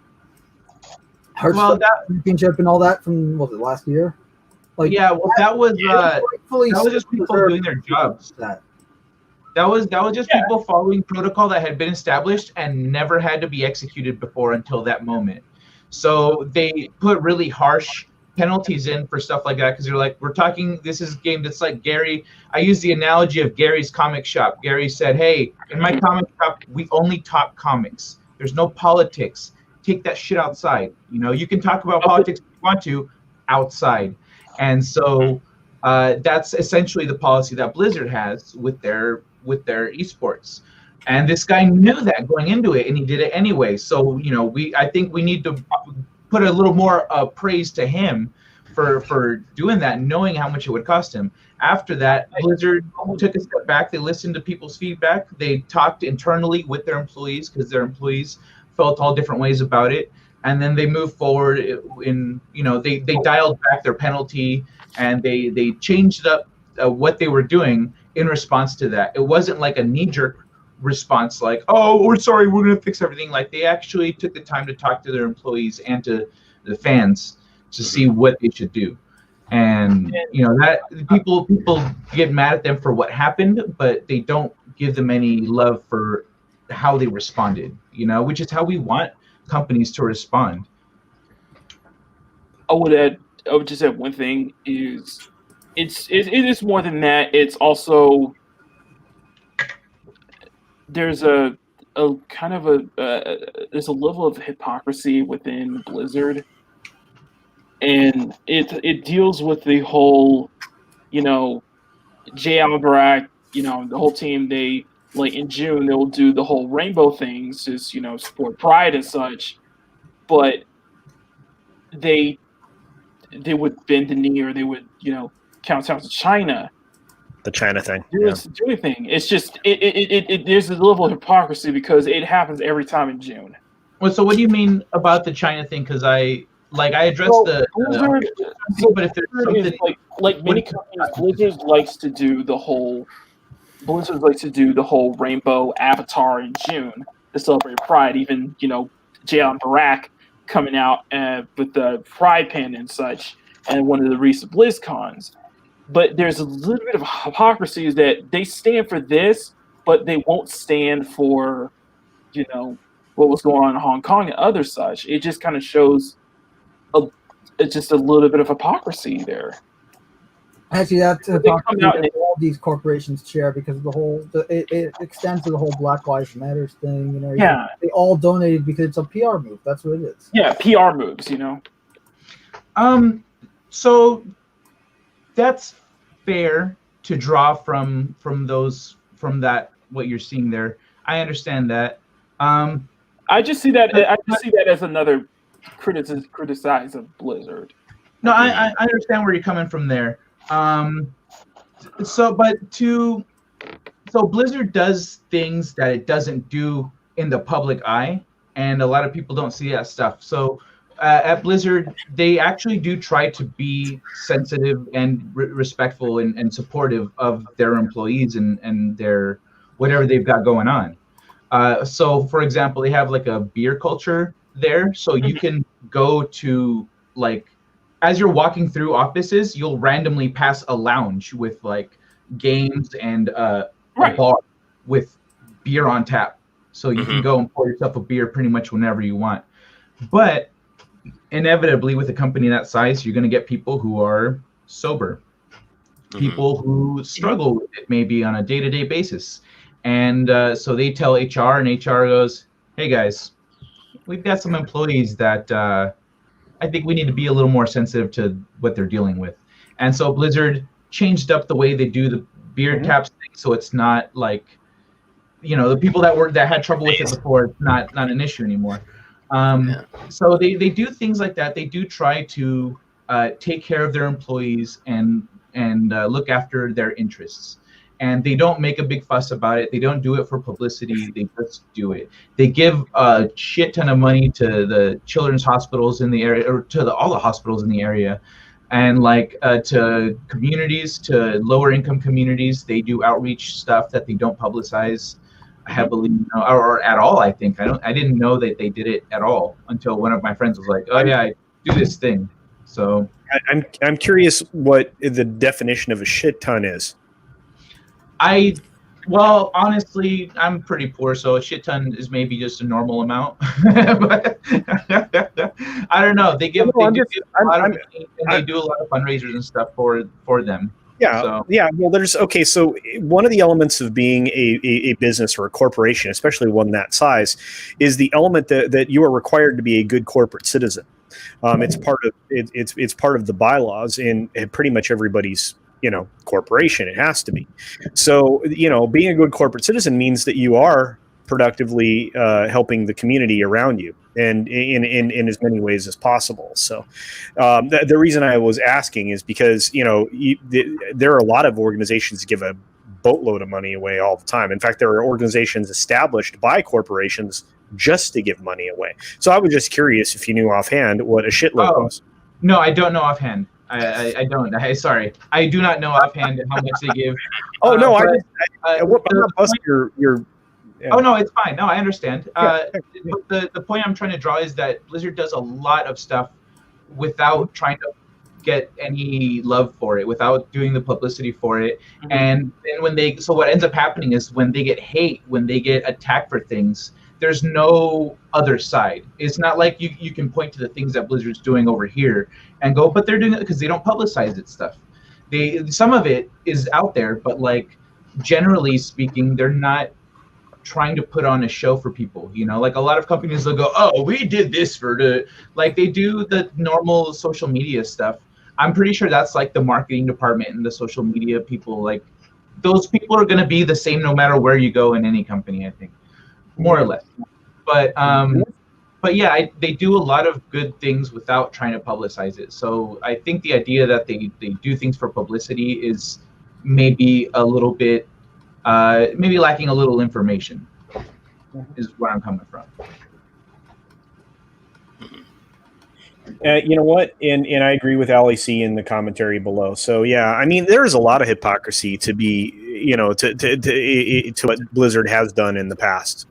Speaker 3: Hearthstone Championship and all that from last year. Like,
Speaker 2: yeah, well, that was just people doing their jobs. That was just people following protocol that had been established and never had to be executed before until that moment. So they put really harsh penalties in for stuff like that because they're like, this is a game that's like Gary. I use the analogy of Gary's comic shop. Gary said, hey, in my comic shop, we only talk comics. There's no politics. Take that shit outside. You can talk about politics if you want to outside. And so that's essentially the policy that Blizzard has with their esports. And this guy knew that going into it, and he did it anyway. So I think we need to put a little more praise to him for doing that, knowing how much it would cost him. After that, Blizzard took a step back. They listened to people's feedback. They talked internally with their employees because their employees felt all different ways about it. And then they moved forward they dialed back their penalty, and they changed up what they were doing in response to that. It wasn't like a knee-jerk response like, oh, we're sorry, we're going to fix everything. Like, they actually took the time to talk to their employees and to the fans to see what they should do. And that people get mad at them for what happened, but they don't give them any love for how they responded, which is how we want companies to respond.
Speaker 4: I would just add one thing is it is more than that. It's also there's a kind of there's a level of hypocrisy within Blizzard, and it deals with the whole Jay Albrecht, the whole team. They like in June they'll do the whole rainbow things, just support Pride and such, but they would bend the knee or they would count out to China.
Speaker 5: The China thing.
Speaker 4: Do anything. It's just there's a level of hypocrisy because it happens every time in June.
Speaker 2: Well, so what do you mean about the China thing? Because I addressed but if there's something
Speaker 4: like many companies, Blizzard likes to do the whole rainbow avatar in June to celebrate Pride. Even Jay Barak coming out with the Pride pin and such, and one of the recent BlizzCons. But there's a little bit of hypocrisy is that they stand for this, but they won't stand for, what was going on in Hong Kong and other such. It just kind of shows it's just a little bit of hypocrisy there.
Speaker 3: Actually, that's hypocrisy that all these corporations share because it extends to the whole Black Lives Matter thing. They all donated because it's a PR move. That's what it is.
Speaker 4: Yeah, PR moves.
Speaker 2: So that's fair to draw from that what you're seeing there. I understand that.
Speaker 4: I just see that as another criticize of Blizzard.
Speaker 2: No, I understand where you're coming from there. So Blizzard does things that it doesn't do in the public eye, and a lot of people don't see that stuff. So at Blizzard, they actually do try to be sensitive and respectful and supportive of their employees and their whatever they've got going on. So, for example, they have like a beer culture there, so you can go to as you're walking through offices, you'll randomly pass a lounge with like games and a bar with beer on tap. So you can go and pour yourself a beer pretty much whenever you want. But inevitably, with a company that size, you're going to get people who are sober, people who struggle with it maybe on a day-to-day basis. And so they tell HR, and HR goes, hey guys, we've got some employees that I think we need to be a little more sensitive to what they're dealing with. And so Blizzard changed up the way they do the beard taps thing, so it's not like, the people that had trouble with it before, it's not an issue anymore. So they do things like that. They do try to take care of their employees and look after their interests. And they don't make a big fuss about it. They don't do it for publicity. They just do it. They give a shit ton of money to the children's hospitals in the area, or to all the hospitals in the area, and to communities, to lower income communities. They do outreach stuff that they don't publicize heavily, or at all. I think I didn't know that they did it at all until one of my friends was like, "Oh yeah, I do this thing." So
Speaker 5: I'm curious what the definition of a shit ton is.
Speaker 2: Well, honestly, I'm pretty poor, so a shit ton is maybe just a normal amount. But I don't know. They do a lot of money, and they do a lot of fundraisers and stuff for them.
Speaker 5: Yeah,
Speaker 2: so.
Speaker 5: Yeah. Well, so one of the elements of being a business or a corporation, especially one that size, is the element that you are required to be a good corporate citizen. It's part of the bylaws in pretty much everybody's corporation. It has to be. So being a good corporate citizen means that you are productively helping the community around you, and in as many ways as possible. So the reason I was asking is because there are a lot of organizations that give a boatload of money away all the time. In fact, there are organizations established by corporations just to give money away. So I was just curious if you knew offhand what a shitload was.
Speaker 2: No, I don't know offhand. I don't. Sorry, I do not know offhand how much they give.
Speaker 5: Oh no, I'm not busting your.
Speaker 2: Yeah. Oh no, it's fine. No, I understand. The point I'm trying to draw is that Blizzard does a lot of stuff without trying to get any love for it, without doing the publicity for it. And then what ends up happening is when they get hate, when they get attacked for things, there's no other side. It's not like you can point to the things that Blizzard's doing over here and go, but they're doing it because they don't publicize it stuff. Some of it is out there, but generally speaking, they're not trying to put on a show for people. A lot of companies will go, oh, we did this for they do the normal social media stuff. I'm pretty sure that's the marketing department and the social media people. Those people are going to be the same no matter where you go in any company, I think. More or less, but yeah, they do a lot of good things without trying to publicize it. So I think the idea that they do things for publicity is maybe a little bit, maybe lacking a little information, is where I'm coming from.
Speaker 5: You know what? And I agree with LAC in the commentary below. So yeah, I mean, there is a lot of hypocrisy to be, to what Blizzard has done in the past.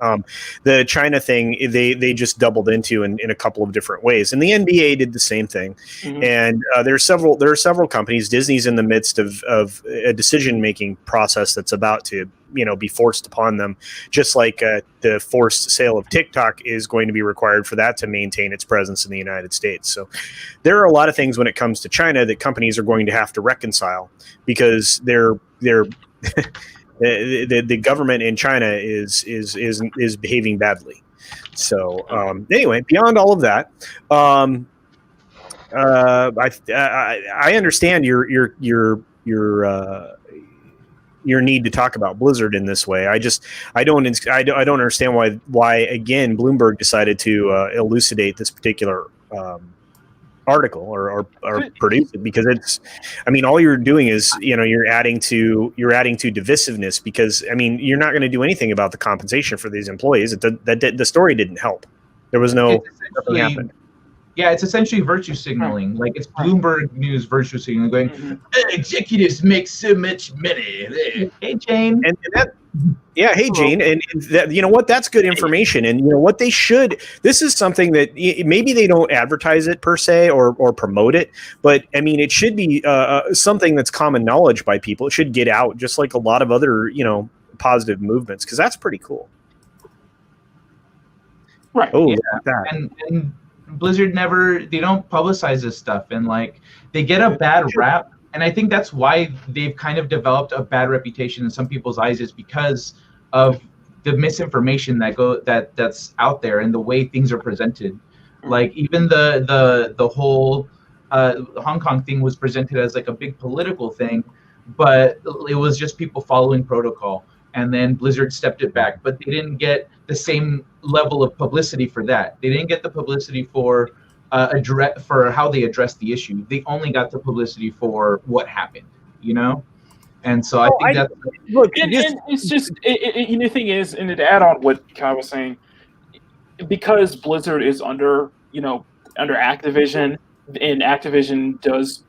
Speaker 5: The China thing, they just doubled into in a couple of different ways, and the NBA did the same thing. And there are several companies. Disney's in the midst of a decision-making process that's about to be forced upon them, just like the forced sale of TikTok is going to be required for that to maintain its presence in the United States. So there are a lot of things when it comes to China that companies are going to have to reconcile, because the government in China is behaving badly. So anyway, beyond all of that, I understand your need to talk about Blizzard in this way. I don't understand why again Bloomberg decided to elucidate this particular article or produce it, because all you're doing is you're adding to divisiveness, because you're not going to do anything about the compensation for these employees. The story didn't help. There was nothing happened.
Speaker 2: Yeah, it's essentially virtue signaling. It's Bloomberg News virtue signaling, going, executives make so much money. Hey, Jane.
Speaker 5: And that, yeah, hey, Jane. And that, what? That's good information. And what they should. This is something that maybe they don't advertise it per se or promote it, but it should be something that's common knowledge by people. It should get out, just like a lot of other positive movements, because that's pretty cool.
Speaker 2: Right. Oh, yeah. And Blizzard they don't publicize this stuff, and they get a bad rap, and I think that's why they've kind of developed a bad reputation in some people's eyes, is because of misinformation that's out there and the way things are presented. Like even the whole Hong Kong thing was presented as like a big political thing, but it was just people following protocol. And then Blizzard stepped it back, but they didn't get the same level of publicity for that. They didn't get the publicity for how they addressed the issue. They only got the publicity for what happened, you know. And so I think that
Speaker 4: look, and it's just the thing is, and to add on what Kai was saying, because Blizzard is under Activision, and Activision does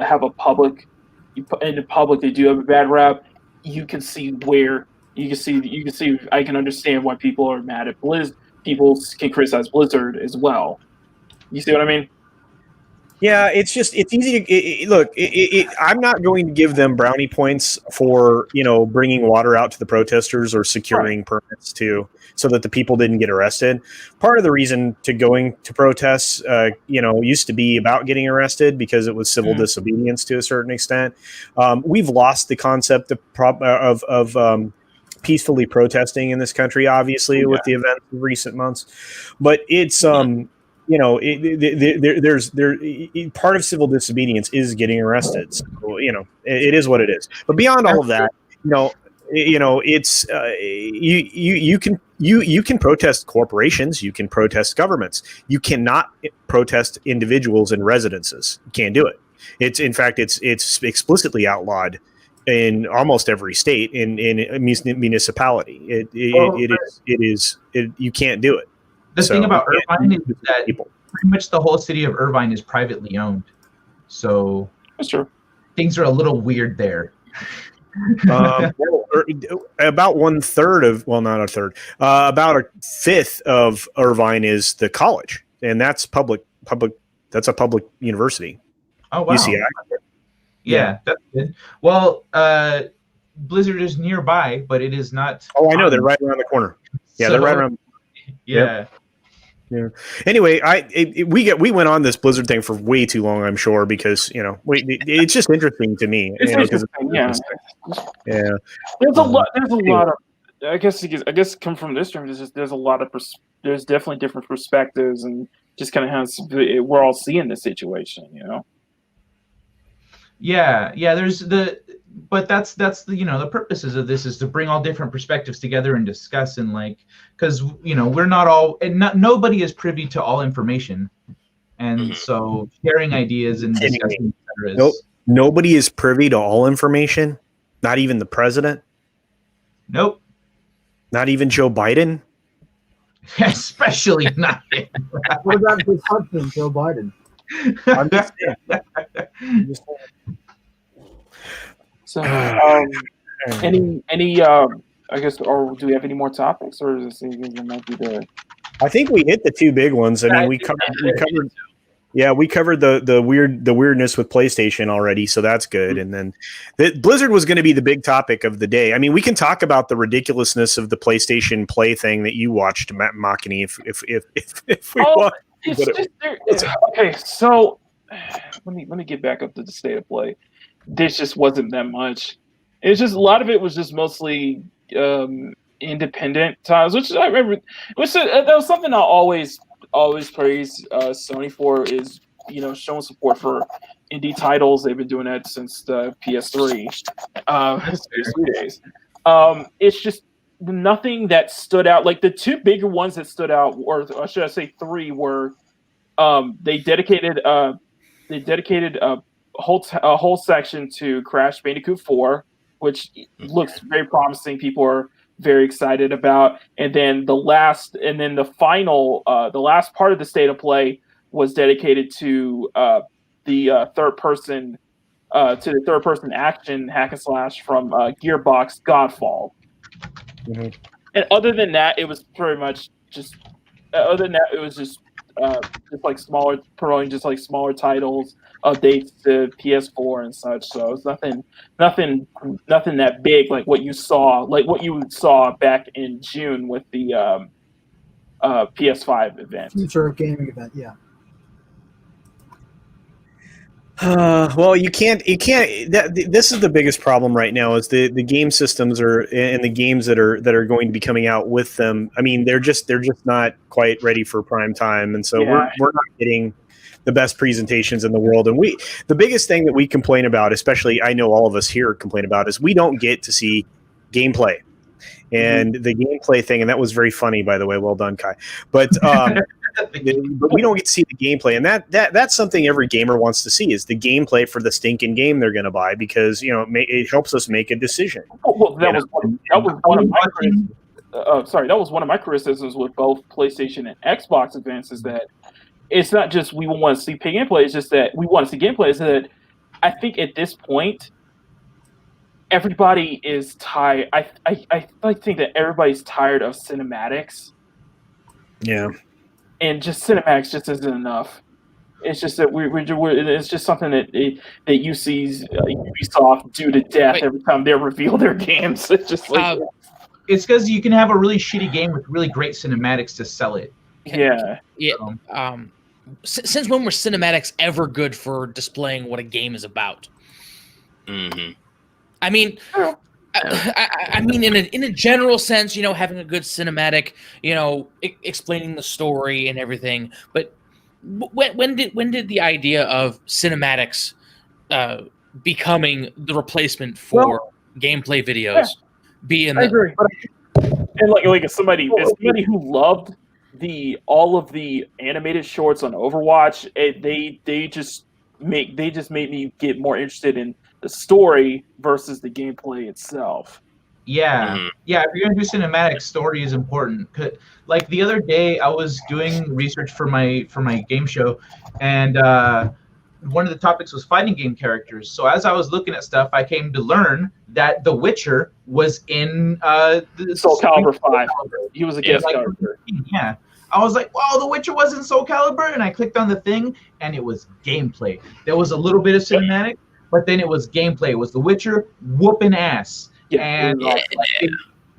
Speaker 4: have a public, in the public they do have a bad rap. You can see I can understand why people are mad at Blizzard. People can criticize Blizzard as well. You see what I mean?
Speaker 5: Yeah, it's easy to look. I'm not going to give them brownie points for bringing water out to the protesters or securing permits so that the people didn't get arrested. Part of the reason to going to protests, used to be about getting arrested because it was civil disobedience to a certain extent. We've lost the concept of peacefully protesting in this country, obviously, with the events of recent months. But it's there's part of civil disobedience is getting arrested. So, it is what it is. But beyond all of that, it's you can protest corporations, you can protest governments. You cannot protest individuals in residences. You can't do it. It's explicitly outlawed in almost every state in a municipality. It is you can't do it.
Speaker 2: The thing about Irvine is that pretty much the whole city of Irvine is privately owned. So
Speaker 4: that's true.
Speaker 2: Things are a little weird there.
Speaker 5: About about a fifth of Irvine is the college, and that's public. That's a public university.
Speaker 2: Oh wow!
Speaker 5: UCI.
Speaker 2: Yeah, that's good. Well, Blizzard is nearby, but it is not.
Speaker 5: Oh, I know. They're right around the corner. Yeah, they're right around.
Speaker 2: Yeah.
Speaker 5: Yeah. Anyway, we went on this Blizzard thing for way too long, I'm sure, because it's just interesting to me.
Speaker 4: It's interesting, yeah. There's a lot of. I guess come from this term. There's a lot of. There's definitely different perspectives, and just kind of how we're all seeing the situation,
Speaker 2: Yeah. But that's the purposes of this is to bring all different perspectives together and discuss, and because we're not all, and nobody is privy to all information, and so sharing ideas and discussing.
Speaker 5: Nope. Nobody is privy to all information. Not even the president.
Speaker 2: Nope. Not
Speaker 5: even Joe Biden.
Speaker 2: Especially not him.
Speaker 3: What about his husband, Joe Biden?
Speaker 5: I'm just saying.
Speaker 4: So, any I guess, or do we have any more topics, or is this might be the?
Speaker 5: I think we hit the two big ones. I mean, we covered. Yeah, we covered the weirdness with PlayStation already, so that's good. And then Blizzard was going to be the big topic of the day. I mean, we can talk about the ridiculousness of the PlayStation Play thing that you watched, Machini, if we want.
Speaker 4: Okay, so let me get back up to the state of play. This just wasn't that much. It's just a lot of it was just mostly independent titles, which I remember. That was something I always praise Sony for, is showing support for indie titles. They've been doing that since the PS3 PS3 days. It's just nothing that stood out. Like the two bigger ones that stood out, or should I say three, were they dedicated a whole section to Crash Bandicoot 4, which looks very promising. People are very excited about. And then the last part of the state of play was dedicated to the third person action hack and slash from Gearbox, Godfall. Mm-hmm. And other than that, it was pretty much just. Other than that, it was just like smaller, promoting just like smaller titles, updates to PS4 and such. So it's nothing that big like what you saw back in June with the PS5 event.
Speaker 3: Future of gaming event, yeah.
Speaker 5: Well, you can't. This is the biggest problem right now. Is the game systems and the games that are going to be coming out with them. I mean, they're just not quite ready for prime time, and so we're not getting the best presentations in the world. And the biggest thing that we complain about, especially I know all of us here complain about, is we don't get to see gameplay. And the gameplay thing, and that was very funny, by the way. Well done, Kai. But but we don't get to see the gameplay, and that's something every gamer wants to see, is the gameplay for the stinking game they're going to buy, because it helps us make a decision.
Speaker 4: Well, that was one of my criticisms with both PlayStation and Xbox events, is that it's not just we want to see gameplay; it's just that we want to see gameplay. Is that I think at this point, everybody is tired. I think that everybody's tired of cinematics.
Speaker 5: Yeah.
Speaker 4: And just cinematics just isn't enough. It's just that it's just something that Ubisoft do to death every time they reveal their games. It's just like
Speaker 2: it's because you can have a really shitty game with really great cinematics to sell it.
Speaker 4: Yeah.
Speaker 6: Since when were cinematics ever good for displaying what a game is about?
Speaker 1: Mm-hmm.
Speaker 6: I mean, I mean, in a general sense, having a good cinematic, explaining the story and everything. But when did the idea of cinematics becoming the replacement for gameplay videos be in?
Speaker 4: I agree. And like as somebody who loved all of the animated shorts on Overwatch, they just made me get more interested in the story versus the gameplay itself.
Speaker 2: Yeah, yeah. If you're gonna do cinematic, story is important. Like the other day, I was doing research for my game show, and one of the topics was fighting game characters. So as I was looking at stuff, I came to learn that The Witcher was in the
Speaker 4: Soul Calibur 5. He was a guest character.
Speaker 2: Yeah. I was like, wow, The Witcher was in Soul Calibur, and I clicked on the thing, and it was gameplay. There was a little bit of cinematic, but then it was gameplay. It was The Witcher whooping ass. Yeah, and they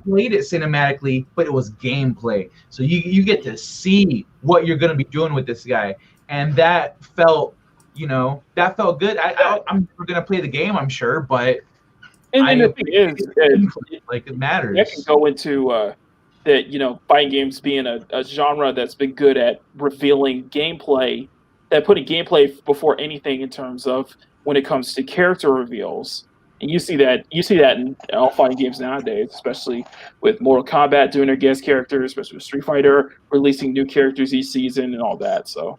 Speaker 2: played it cinematically, but it was gameplay. So you get to see what you're going to be doing with this guy. And that felt, good. I'm never going to play the game, I'm sure, but
Speaker 4: and the thing is,
Speaker 2: it matters.
Speaker 4: I can go into that, fighting games being a genre that's been good at revealing gameplay, that putting gameplay before anything in terms of when it comes to character reveals. And you see that in all fighting games nowadays, especially with Mortal Kombat doing their guest characters, especially with Street Fighter releasing new characters each season and all that. So,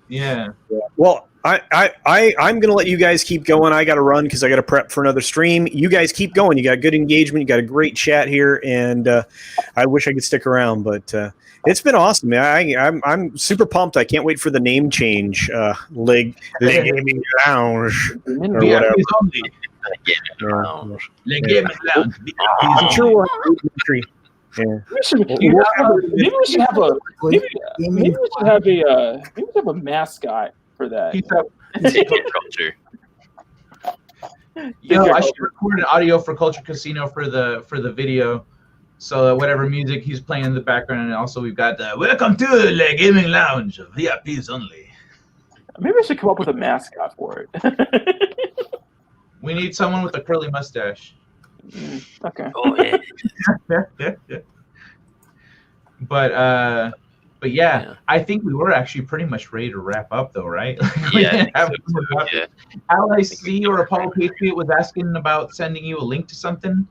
Speaker 2: yeah.
Speaker 5: Well, I'm gonna let you guys keep going. I got to run because I got to prep for another stream. You guys keep going. You got good engagement. You got a great chat here, and I wish I could stick around, but it's been awesome, man. I'm super pumped. I can't wait for the name change. Leg Gaming Lounge or whatever.
Speaker 2: Leg Gaming Lounge.
Speaker 5: I'm sure we'll have
Speaker 4: maybe we should have a mascot for that.
Speaker 1: Culture.
Speaker 2: I should record an audio for Culture Casino for the video. So whatever music he's playing in the background, and also we've got welcome to the Gaming Lounge, VIPs only.
Speaker 4: Maybe I should come up with a mascot for it.
Speaker 2: We need someone with a curly mustache.
Speaker 4: Okay.
Speaker 1: Oh yeah.
Speaker 2: But yeah, I think we were actually pretty much ready to wrap up, though, right?
Speaker 1: Yeah.
Speaker 2: LIC or Apollo Patriot was asking about sending you a link to something.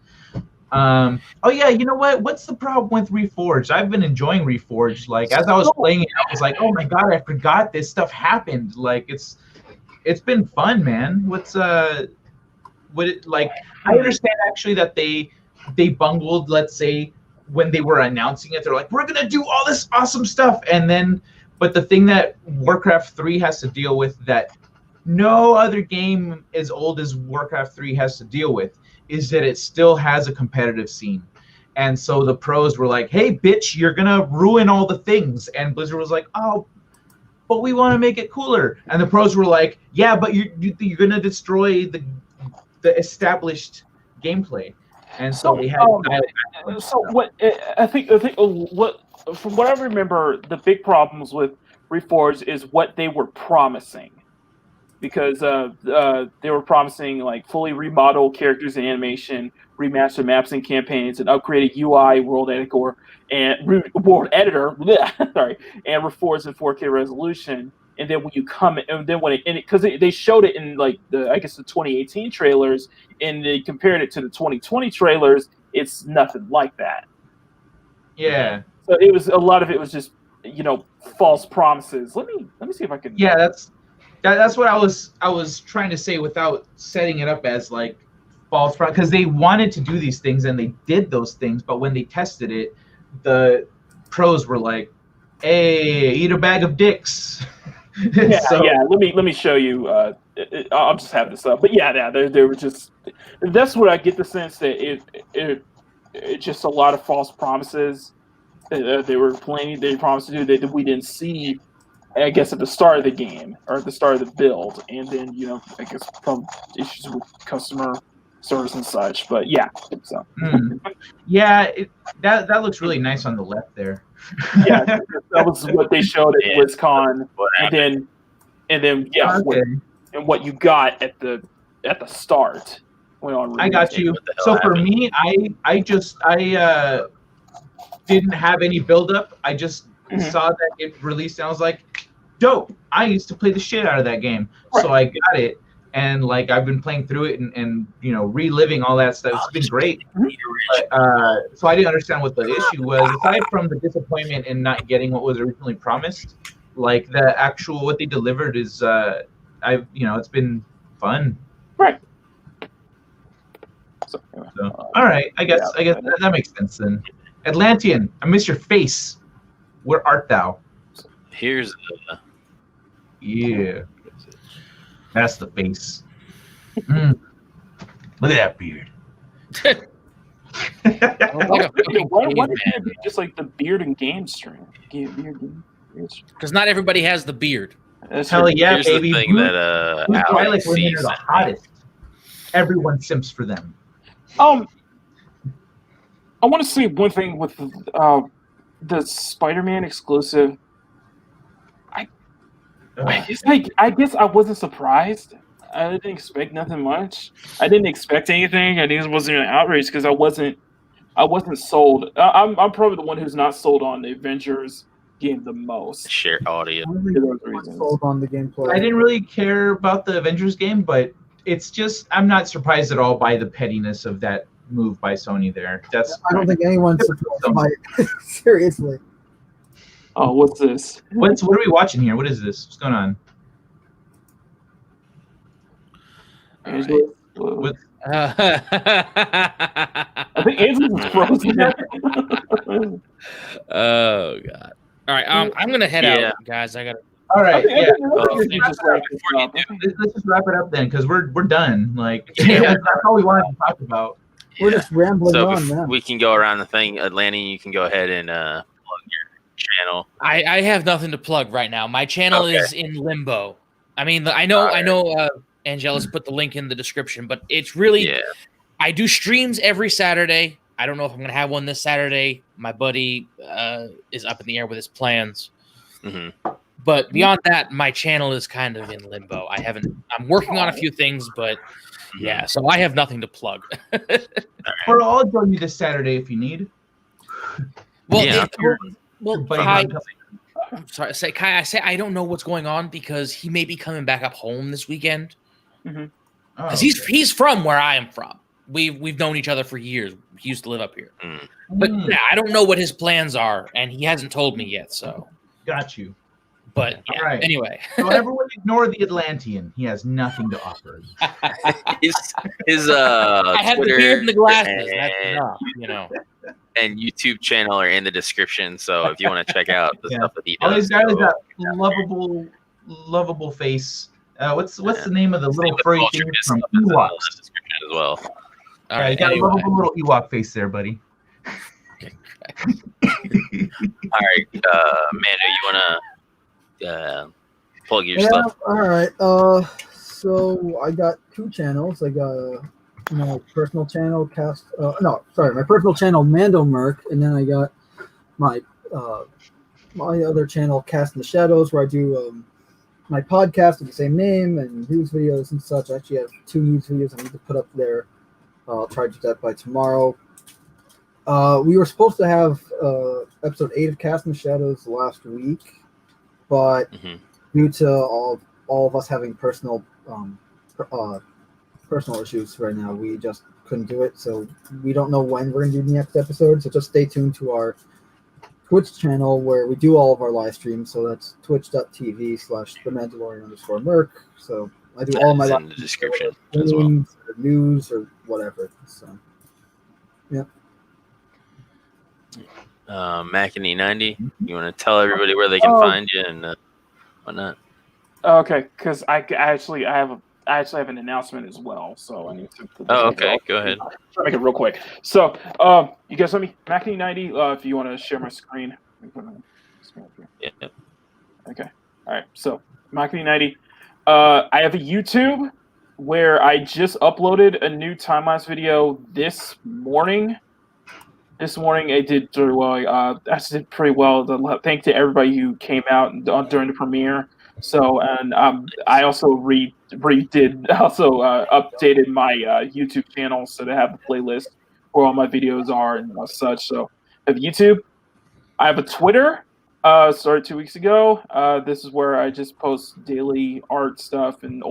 Speaker 2: Oh yeah, you know what? What's the problem with Reforged? I've been enjoying Reforged. Like as I was playing it, I was like, oh my god, I forgot this stuff happened. Like it's been fun, man. I understand actually that they bungled, let's say, when they were announcing it. They're like, we're gonna do all this awesome stuff, and then but the thing that Warcraft 3 has to deal with that no other game as old as Warcraft 3 has to deal with is that it still has a competitive scene. And so the pros were like, hey, bitch, you're going to ruin all the things. And Blizzard was like, oh, but we want to make it cooler. And the pros were like, yeah, but you're going to destroy the established gameplay. And so they had
Speaker 4: I think from what I remember, the big problems with Reforged is what they were promising. because they were promising like fully remodeled characters and animation, remastered maps and campaigns, and upgraded UI, world editor, and sorry, and reforged in 4K resolution. And then when you come, and then when because they showed it in like the 2018 trailers, and they compared it to the 2020 trailers, it's nothing like that.
Speaker 2: Yeah.
Speaker 4: So it was a lot of it was just false promises. Let me see if I can.
Speaker 2: Yeah, that's what I was trying to say without setting it up as like false, because they wanted to do these things and they did those things, but when they tested it, the pros were like, "Hey, eat a bag of dicks."
Speaker 4: Yeah. Let me show you. I'll just have this up. But yeah, they were just. That's what I get the sense that it just a lot of false promises. They were planning. They promised to do that we didn't see. I guess at the start of the game or at the start of the build, and then I guess from issues with customer service and such. But yeah, so
Speaker 2: yeah, that looks really nice on the left there.
Speaker 4: Yeah, that was what they showed at BlizzCon, and then
Speaker 2: okay.
Speaker 4: and what you got at the start.
Speaker 2: I got you. So for me, I didn't have any build-up. I just saw that it released, and I was like, dope. I used to play the shit out of that game. Right. So I got it, and like I've been playing through it and reliving all that stuff. It's been great. But, so I didn't understand what the issue was. Aside from the disappointment in not getting what was originally promised, like the actual what they delivered is it's been fun.
Speaker 4: Right.
Speaker 2: So all right, I guess that makes sense then. Atlantean, I miss your face. Where art thou?
Speaker 1: Here's
Speaker 2: yeah. That's the face. Look at that beard.
Speaker 4: Why did it be just like the beard and game stream?
Speaker 6: Because not everybody has the beard.
Speaker 2: Hell yeah,
Speaker 1: Here's
Speaker 2: baby.
Speaker 1: the thing that
Speaker 2: Twilight women are the hottest. Everyone simps for them.
Speaker 4: I want to say one thing with the Spider-Man exclusive. I guess I wasn't surprised. I didn't expect nothing much. I didn't expect anything. I just wasn't outraged because I wasn't sold. I'm probably the one who's not sold on the Avengers game the most.
Speaker 1: Share audio.
Speaker 3: I'm sold on the gameplay.
Speaker 2: I didn't really care about the Avengers game, but it's just I'm not surprised at all by the pettiness of that move by Sony there.
Speaker 3: I don't think anyone's surprised by it. Seriously.
Speaker 4: Oh, what's this?
Speaker 2: What are we watching here? What is this? What's going on?
Speaker 4: Right. I think Angela's frozen.
Speaker 6: Oh God! All right, I'm gonna head out, guys. I gotta.
Speaker 2: All right,
Speaker 6: Let's
Speaker 2: just wrap it up then, because we're done. Like that's all we wanted to talk about.
Speaker 3: We're just rambling on now.
Speaker 1: We can go around the thing. Atlantean, you can go ahead and plug your channel.
Speaker 6: I have nothing to plug right now. My channel is in limbo. I mean, I know. Angelus put the link in the description, but it's really. I do streams every Saturday. I don't know if I'm gonna have one this Saturday. My buddy is up in the air with his plans. Mm-hmm. But beyond that, my channel is kind of in limbo. I'm working on a few things, but yeah, so I have nothing to plug.
Speaker 2: Or I'll join you this Saturday if you need.
Speaker 6: Well, Kai, I'm sorry, Kai. I don't know what's going on because he may be coming back up home this weekend. Because he's from where I am from. We've known each other for years. He used to live up here. But yeah, I don't know what his plans are, and he hasn't told me yet. So
Speaker 2: got you.
Speaker 6: But yeah, right. Anyway,
Speaker 2: so everyone ignore the Atlantean. He has nothing to offer.
Speaker 1: his
Speaker 6: I have the beard and the glasses. That's enough,
Speaker 2: And
Speaker 1: YouTube channel are in the description. So if you want to check out the stuff that he does,
Speaker 2: all these guys got lovable face. What's the name of the little furry thing from Ewok?
Speaker 1: As well.
Speaker 2: All right, you got a lovable little Ewok face there, buddy.
Speaker 1: All right, Mando, you want to plug your stuff?
Speaker 3: All right. So I got two channels. I got my personal channel, my personal channel, MandoMerc, and then I got my my other channel, Cast in the Shadows, where I do my podcast with the same name and news videos and such. I actually have 2 news videos I need to put up there. I'll try to do that by tomorrow. We were supposed to have episode 8 of Cast in the Shadows last week, but due to all of us having personal issues right now, we just couldn't do it. So we don't know when we're going to do the next episode. So just stay tuned to our Twitch channel where we do all of our live streams. So that's twitch.tv/TheMandalorian_Merc. So I do all my
Speaker 1: in the description as well.
Speaker 3: or news or whatever. So yeah.
Speaker 1: Mackany90, you want to tell everybody where they can find you and whatnot?
Speaker 4: Okay, because I actually have an announcement as well, so I need to.
Speaker 1: Okay, go ahead.
Speaker 4: Try to make it real quick. So, you guys let me Mackany90. If you want to share my screen.
Speaker 1: Yeah.
Speaker 4: Okay. All right. So Mackany90. I have a YouTube where I just uploaded a new time-lapse video this morning. This morning I did very well. I did pretty well. Thanks to everybody who came out during the premiere. So, and I also updated my YouTube channel so to have the playlist where all my videos are and such. So, I have YouTube. I have a Twitter. Started 2 weeks ago. This is where I just post daily art stuff and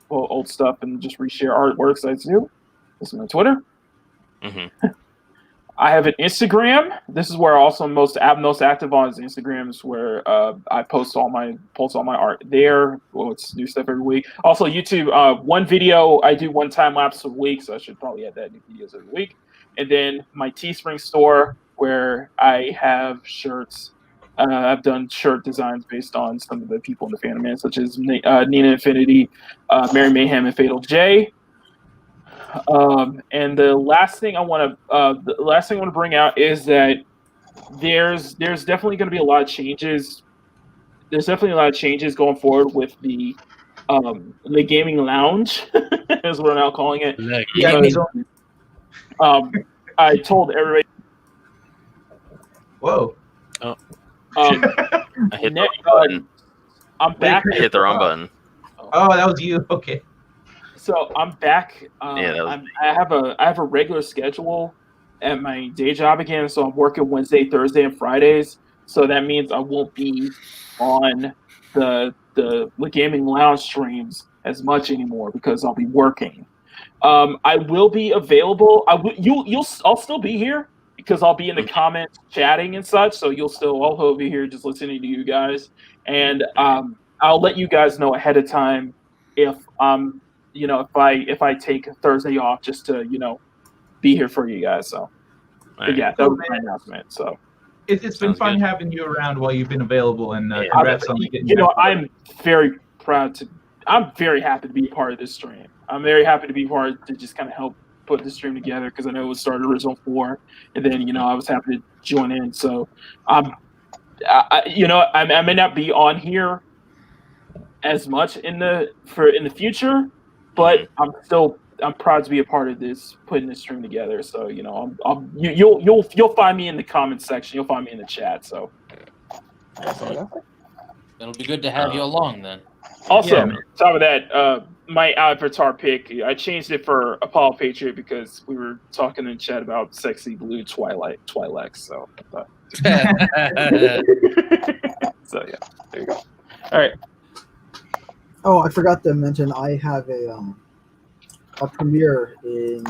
Speaker 4: old stuff and just reshare artworks I do. This is my Twitter. I have an Instagram. This is where also most active on is Instagram, is where I post all my art there. Well, it's new stuff every week. Also YouTube, one video I do one time lapse a week, so I should probably add that new videos every week. And then my Teespring store where I have shirts. I've done shirt designs based on some of the people in the fandom, man, such as Nina Infinity, Mary Mayhem, and Fatal J. And the last thing I want to bring out is that there's definitely going to be a lot of changes. There's definitely a lot of changes going forward with the gaming lounge, is what I'm now calling it. I told everybody.
Speaker 2: Whoa.
Speaker 1: Oh. I hit the wrong button.
Speaker 4: I'm back.
Speaker 1: I hit the wrong button.
Speaker 2: Oh, that was you. Okay.
Speaker 4: So I'm back.
Speaker 1: Yeah,
Speaker 4: I have a regular schedule at my day job again. So I'm working Wednesday, Thursday, and Fridays. So that means I won't be on the gaming lounge streams as much anymore because I'll be working. I will be available. I'll still be here because I'll be in the comments chatting and such. So I'll be here just listening to you guys, and I'll let you guys know ahead of time if if I take Thursday off just to be here for you guys. So yeah, that was my announcement. So
Speaker 2: it's been fun having you around while you've been available, and congrats on getting.
Speaker 4: I'm very proud I'm very happy to be a part of this stream. I'm very happy to be part to just kind of help put this stream together because I know it was started original 4, and then I was happy to join in. So I may not be on here as much in the future, but I'm proud to be a part of this, putting this stream together. So you'll find me in the comments section. You'll find me in the chat. So
Speaker 6: it'll be good to have you along then.
Speaker 4: Also, on top of that, my avatar pick, I changed it for Apollo Patriot because we were talking in chat about sexy blue Twi'lek. So, so yeah, there you go. All right.
Speaker 3: Oh, I forgot to mention I have a premiere in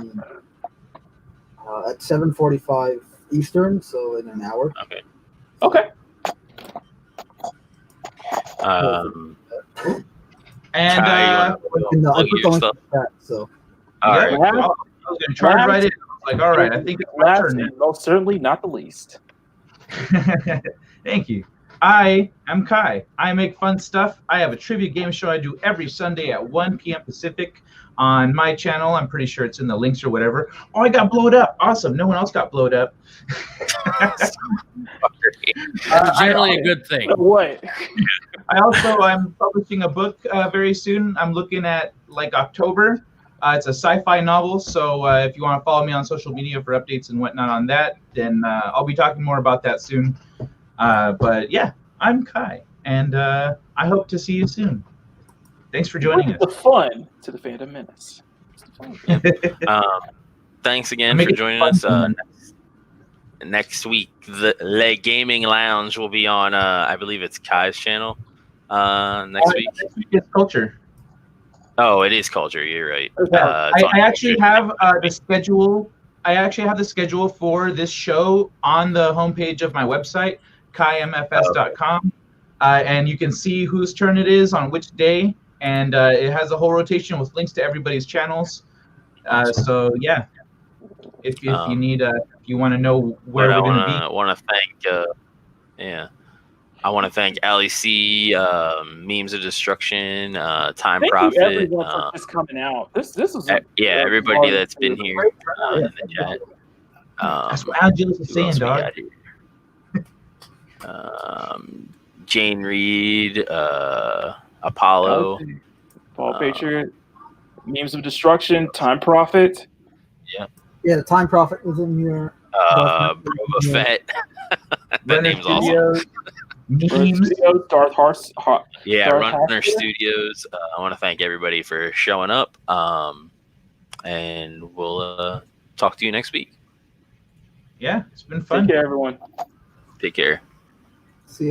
Speaker 3: at 7:45 Eastern, so in an hour.
Speaker 4: Okay.
Speaker 2: And
Speaker 3: I put the link in the chat, so.
Speaker 1: All right.
Speaker 2: I was going to charge right in. I was like, all right, I think it's my turn now.
Speaker 4: Most certainly not the least.
Speaker 2: Thank you. I am Kai. I make fun stuff. I have a trivia game show I do every Sunday at 1 p.m. Pacific on my channel. I'm pretty sure it's in the links or whatever. Oh, I got blowed up. Awesome. No one else got blowed up.
Speaker 6: That's generally a good thing.
Speaker 4: What?
Speaker 2: I'm publishing a book very soon. I'm looking at October. It's a sci-fi novel. So if you want to follow me on social media for updates and whatnot on that, then I'll be talking more about that soon. But yeah, I'm Kai, and I hope to see you soon. Thanks for joining us.
Speaker 4: The fun to the Phantom Menace.
Speaker 1: Thanks again for joining us. Next week, the Le Gaming Lounge will be on, I believe it's Kai's channel. Next week.
Speaker 2: Next week is Culture.
Speaker 1: Oh, it is Culture. You're right.
Speaker 2: I actually have the schedule. I actually have the schedule for this show on the homepage of my website, KaiMFS.com. And you can see whose turn it is on which day. And it has a whole rotation with links to everybody's channels. So, yeah. If you need, if you want to know where we're going to be.
Speaker 1: I want to thank, I want to thank Ali C, Memes of Destruction, Time Profit.
Speaker 4: Thank you everyone for just coming out. This was
Speaker 1: everybody that's been here in the chat.
Speaker 2: That's what Angelous is saying, dog.
Speaker 1: Jane Reed, Apollo,
Speaker 4: Paul Patriot, Memes of Destruction, Time Profit.
Speaker 3: Yeah, the Time Profit was in your
Speaker 1: Boba Fett. That name's awesome.
Speaker 4: Studios, Darth Hars.
Speaker 1: Runner Studios. I want to thank everybody for showing up. And we'll talk to you next week.
Speaker 2: Yeah, it's been fun.
Speaker 4: Take care, everyone.
Speaker 1: Take care.
Speaker 3: See ya.